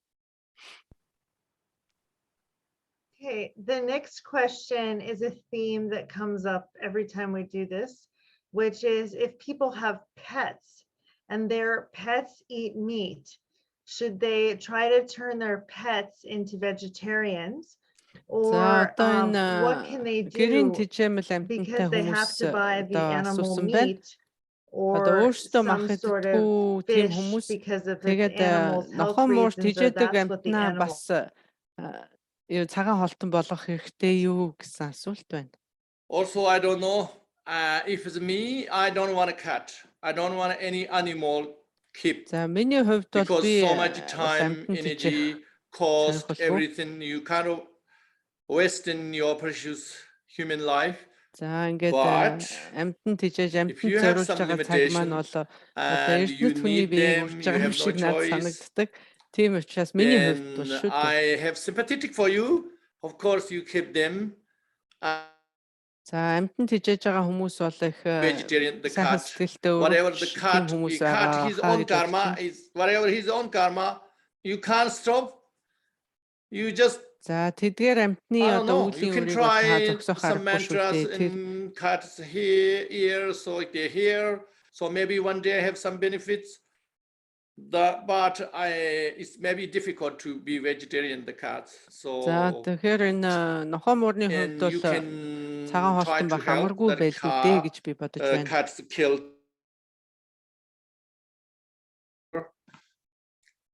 Okay, the next question is a theme that comes up every time we do this, which is if people have pets and their pets eat meat, should they try to turn their pets into vegetarians? Or what can they do because they have to buy the animal meat or some sort of fish because of the animal's health reasons or that's what the animal. Цагаан хоолтон болгох хэрэгтэй юу гэсэн асуулт байна. Also, I don't know. If it's me, I don't want a cat. I don't want any animal keep. За миний хувьд бол би so much time, energy, cost, everything you kind of wasting your precious human life. За ингээд амтан тижээж амтан зориулж байгаа цаг маань бол одоо эрдэнэт хүний биеийг урьж байгаа юм шиг надад санагддаг. Тийм учраас миний хувьд бол шүү дээ. I have sympathetic for you. Of course you keep them. За амтан тижээж байгаа хүмүүс бол их vegetarian, the cat, whatever the cat, his own karma is whatever his own karma, you can't stop. You just за тэдгээр амтны одоо үеийн үрийг зогсоох аргагүй шүү дээ. Cats here, so they're here. So maybe one day I have some benefits. But it's maybe difficult to be vegetarian the cats. So за тэгэхээр энэ нохоо муурны хувьд бол цагаан хоолтон байх амаргүй байлгүй дээ гэж би бодож байна. Cats killed.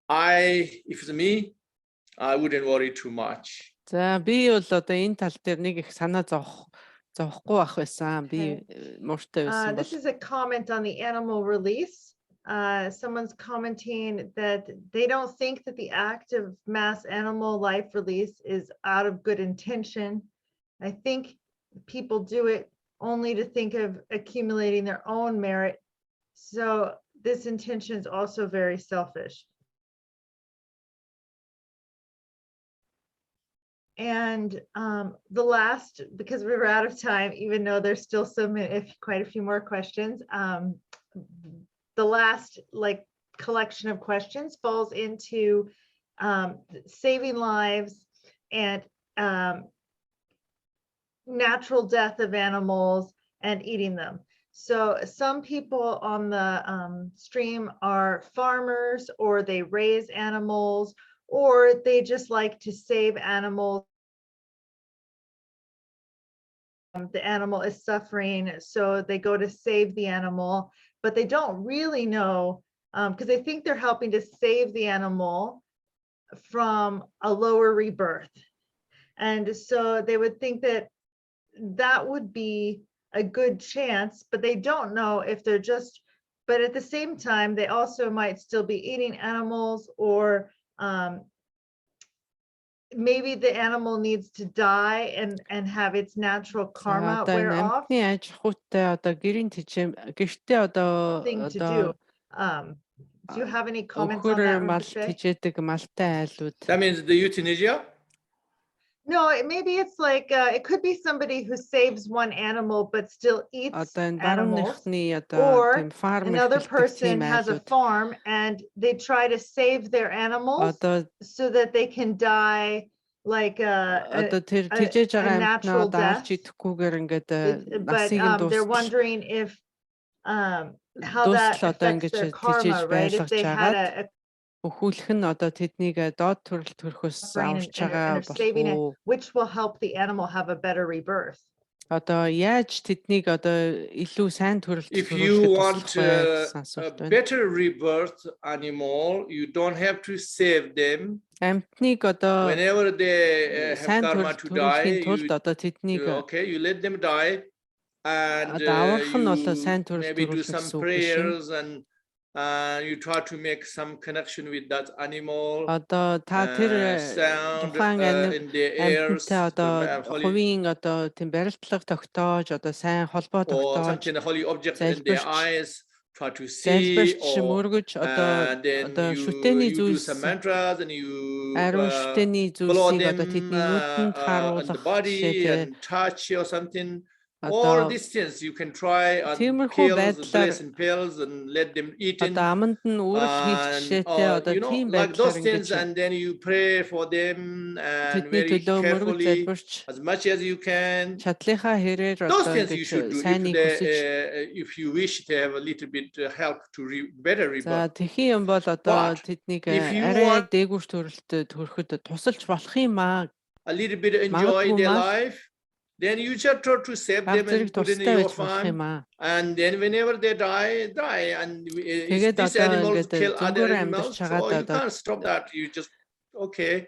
If it's me, I wouldn't worry too much. За би бол одоо энэ тал дээр нэг их санаа зовхгүй байх байсан. Би мууртай байсан. This is a comment on the animal release. Someone's commenting that they don't think that the act of mass animal life release is out of good intention. I think people do it only to think of accumulating their own merit. So this intention is also very selfish. And the last, because we were out of time, even though there's still quite a few more questions, the last like collection of questions falls into saving lives and natural death of animals and eating them. So some people on the stream are farmers, or they raise animals, or they just like to save animals. The animal is suffering, so they go to save the animal, but they don't really know, because they think they're helping to save the animal from a lower rebirth. And so they would think that that would be a good chance, but they don't know if they're just, but at the same time, they also might still be eating animals, or maybe the animal needs to die and have its natural karma wear off. Thing to do. Do you have any comments on that? That means the euthanasia? No, maybe it's like it could be somebody who saves one animal but still eats animals, or another person has a farm and they try to save their animals so that they can die like a natural death. But they're wondering if how that affects their karma, right? If they had a saving it, which will help the animal have a better rebirth. If you want a better rebirth animal, you don't have to save them. Whenever they have karma to die, you let them die, and you maybe do some prayers, and you try to make some connection with that animal, sound in the airs, or something holy object in their eyes, try to see, or then you do some mantras and you blow them on the body and touch or something. All these things you can try on pills, blessing pills, and let them eat it. And, you know, like those things, and then you pray for them and very carefully, as much as you can. Those things you should do if you wish to have a little bit help to better rebirth. But if you want a little bit enjoy their life, then you just try to save them and put in your farm, and then whenever they die. And if these animals kill other animals, so you can't stop that. You just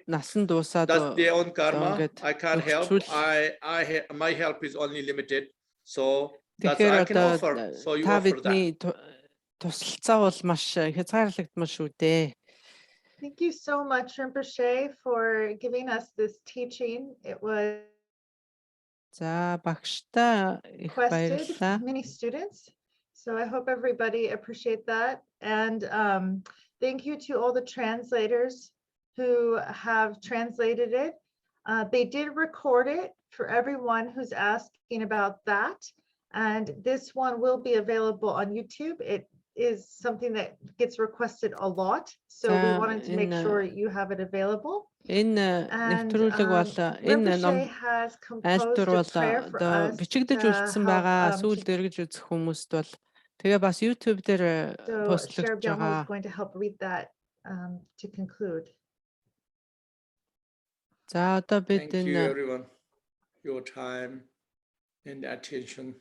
that's their own karma. I can't help. My help is only limited, so that's I can offer. So you offer that. Thank you so much, Rinpoche, for giving us this teaching. It was requested many students, so I hope everybody appreciate that. And thank you to all the translators who have translated it. They did record it for everyone who's asking about that, and this one will be available on YouTube. It is something that gets requested a lot, so we wanted to make sure you have it available. And Rinpoche has composed a prayer for us to help, so Share Byung-ho is going to help read that to conclude. Thank you, everyone, your time and attention.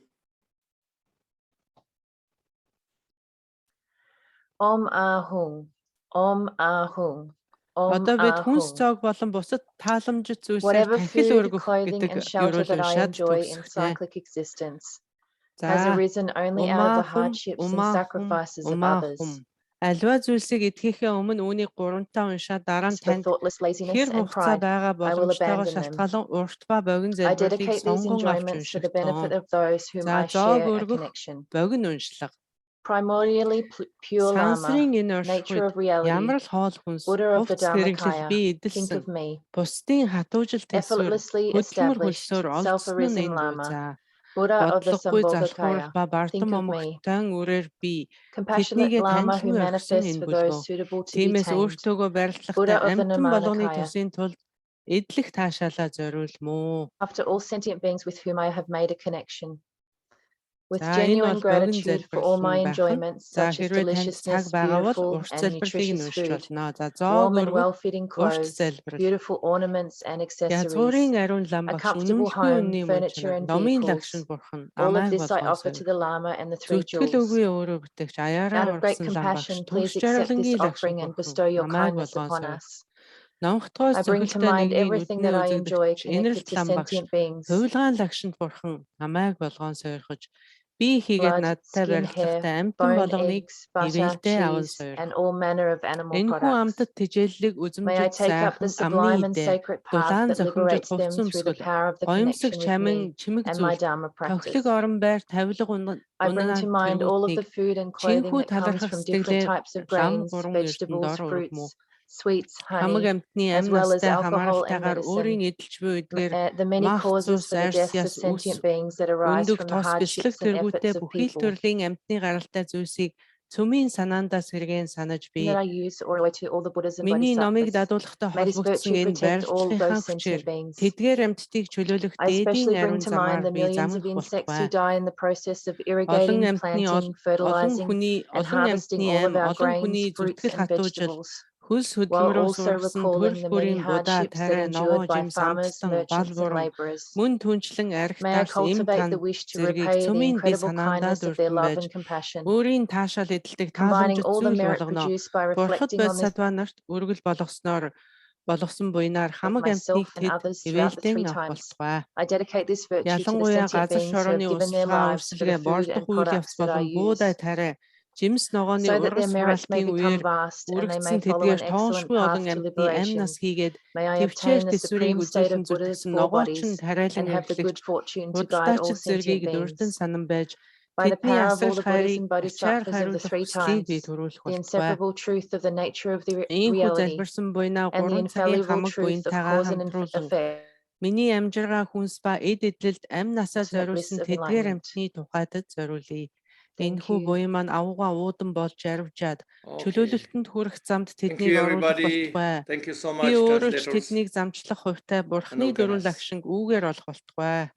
Om Ahung, Om Ahung, Om Ahung. Whatever food, clothing, and shelter that I enjoy in cyclic existence has arisen only out of the hardships and sacrifices of others. For thoughtless laziness and pride, I will abandon them. I dedicate these enjoyments for the benefit of those whom I share a connection. Primordially pure Lama, nature of reality, ямар л хоол хүнс Buddha of the хувцс хэрэглэл Dharmakaya, би think эдэлсэн of me, бусдын хатуужил төсвөр effortlessly хөдөлмөр established, хөлсөөр олдсон нь self-arisen энэ Lama, за Buddha of the бодлогогүй залхуурал Sambhogakaya, ба think бардам of me, омогтойн үрээр би compassionate тэднийгээ Lama who танилцуулсан manifests энэ for бүлгөө. those suitable to be Тиймээс tamed, өөртөөгөө барилдахтай Buddha of the амьтан болгоны Nirmanakaya. төсвийн тулд эдлэх таашаалаа зориулмуу. After all sentient beings with whom I have made a connection, with За энэ genuine бол богино gratitude for all my залбирлан байх нь. enjoyments, За such as хэрвээ танд цаг deliciousness, байгаа бол beautiful урт and залбирлыг нь nutritious уншиж food, болно. За warm зоог and өргөх well-fitting урт clothes, залбирал. beautiful ornaments and accessories, Язгуурын ариун лам a багш comfortable үнэмлэхүй home, үнний furniture мөн and чанар номын vehicles. лагшин бурхан All of намайг this I болгоон offer to сорив. the Lama and the three Зүтгэл jewels. үгүй өөрөө бүтээгч аяараа Out of great ургасан лам багш compassion, түнш please accept this жаргалангийн лагшин offering and бурхан bestow your намайг kindness болгоон upon сорив. us. Номхотгоос I bring to зохилтой mind нэгний everything that нүдний I enjoy үзэгдэгч connected инэрл to лам багш sentient beings, хувилгаан лагшин бурхан намайг болгоон сойрхож би хийгээд blood, надтай skin, hair, барилдахтай амтан bone, болгоныг eggs, butter, ивэлдээ аван cheese, сойрхов. and all manner of animal Энэхүү products. амтад тижээллэг May I үзмжид take up the сайхан амны sublime and идэ sacred path дулаан that зохимжид liberates them хувцс through the өмсгөл power of the гоёмсог connection with чамин me чимэг and my зүйл Dharma practice. тохилог орон байр тавилга I bring to mind all of the тэргүүднийг food and clothing чинхүү that comes талархах from different сэтгэлээр types of лам grains, гурван эрдэнд vegetables, ор ургамуу. fruits, sweets, Хамаг honey, амтны as амь well as настай alcohol and хамааралтайгаар өөрийн medicine, эдэлж буй эдгээр the many мах causes цус for the арьс deaths of яс үс sentient beings that arise өндөг from the тос бэлслэг hardships and efforts тэргүүтээ of бүхий л people төрлийн амтны гаралтай зүйлсийг цөмийн санаандаа сэргээн санаж that би I use all the way to all the Buddhas and миний номыг Bodhisattvas. дадуулахтай May this холбогдсон virtue энэ protect all барилжлынхаа those хүчээр sentient beings. тэдгээр амьтдыг чөлөөлөх I especially дээдийн bring ариун to mind замаар the би millions of замнах insects who болтугай. die in the process of Олон irrigating, амьтны planting, fertilizing, and олон harvesting амьтны all of амь our олон grains, хүний fruits, зүтгэл and хатуужил vegetables, хөлс while хөдөлмөрөөс also ургасан recalling төрөл the many бүрийн будаа hardships that тариа endured ногоон by жим farmers, самтлан бал merchants, and бурам laborers. мөн түнчлэн May I архитарс эм cultivate танд the wish to зэргийг repay the цөмийн би incredible санаандаа kindness of their дүртэн love байж and compassion, өөрийн таашаал эдэлдэг combining тааламжит all the зүйл merit болгоно. produced by Бурхад reflecting бод on this садваа нарт өргөл болгосон буйнаар of хамаг амьтныг myself and тэд others throughout the ивэлдэн three авах times. болтугай. I dedicate this virtue to the Ялангуяа sentient газар beings who шороны have given their услаа lives for the өрсөлгөө food бордох and үйл явц products that I болон use, буудай тариа жимс ногооны so that their ургас merits may хураалтын become үеэр vast and they may үргэлжсэн follow an тэдгээр excellent тоошгүй олон path to амьтны амь liberation. нас хийгээд May I төвчээр obtain the тэсвэрийг supreme state үзүүлэн of Buddha's зүтгэсэн four ногоочин bodies тариалан and have the good эрхлэгч fortune to guide all худалдаачид sentient зэргийг дурдан beings. санан байж By the тэдний power of all асраж the Buddhas хайрыг and ачаар Bodhisattvas of the хариулах three хүслийг би times, төрүүлэх the болтугай. inseparable truth of the nature of the Ийхүү reality, залбирсан буйнаа and the 3 цагийн infallible хамаг truth of буянтайгаа cause and хамтруулан effect, миний амжиргаа хүнс ба эд эдлэлд амь насаа ultimate bliss зориулсан of тэдгээр enlightenment. амьтны тухайдад зориулъя. Thank Энэхүү you. буян маань авууга уудан болж жарвжаад Okay. чөлөөлөлтөнд хүрэх замд Thank тэднийг you, оруулах everybody. болтугай. Thank you so Би much, өөрөө ч translators тэднийг замчлах хувьтай бурхны and дөрвөн organizers. лагшинг үүгээр олох болтугай.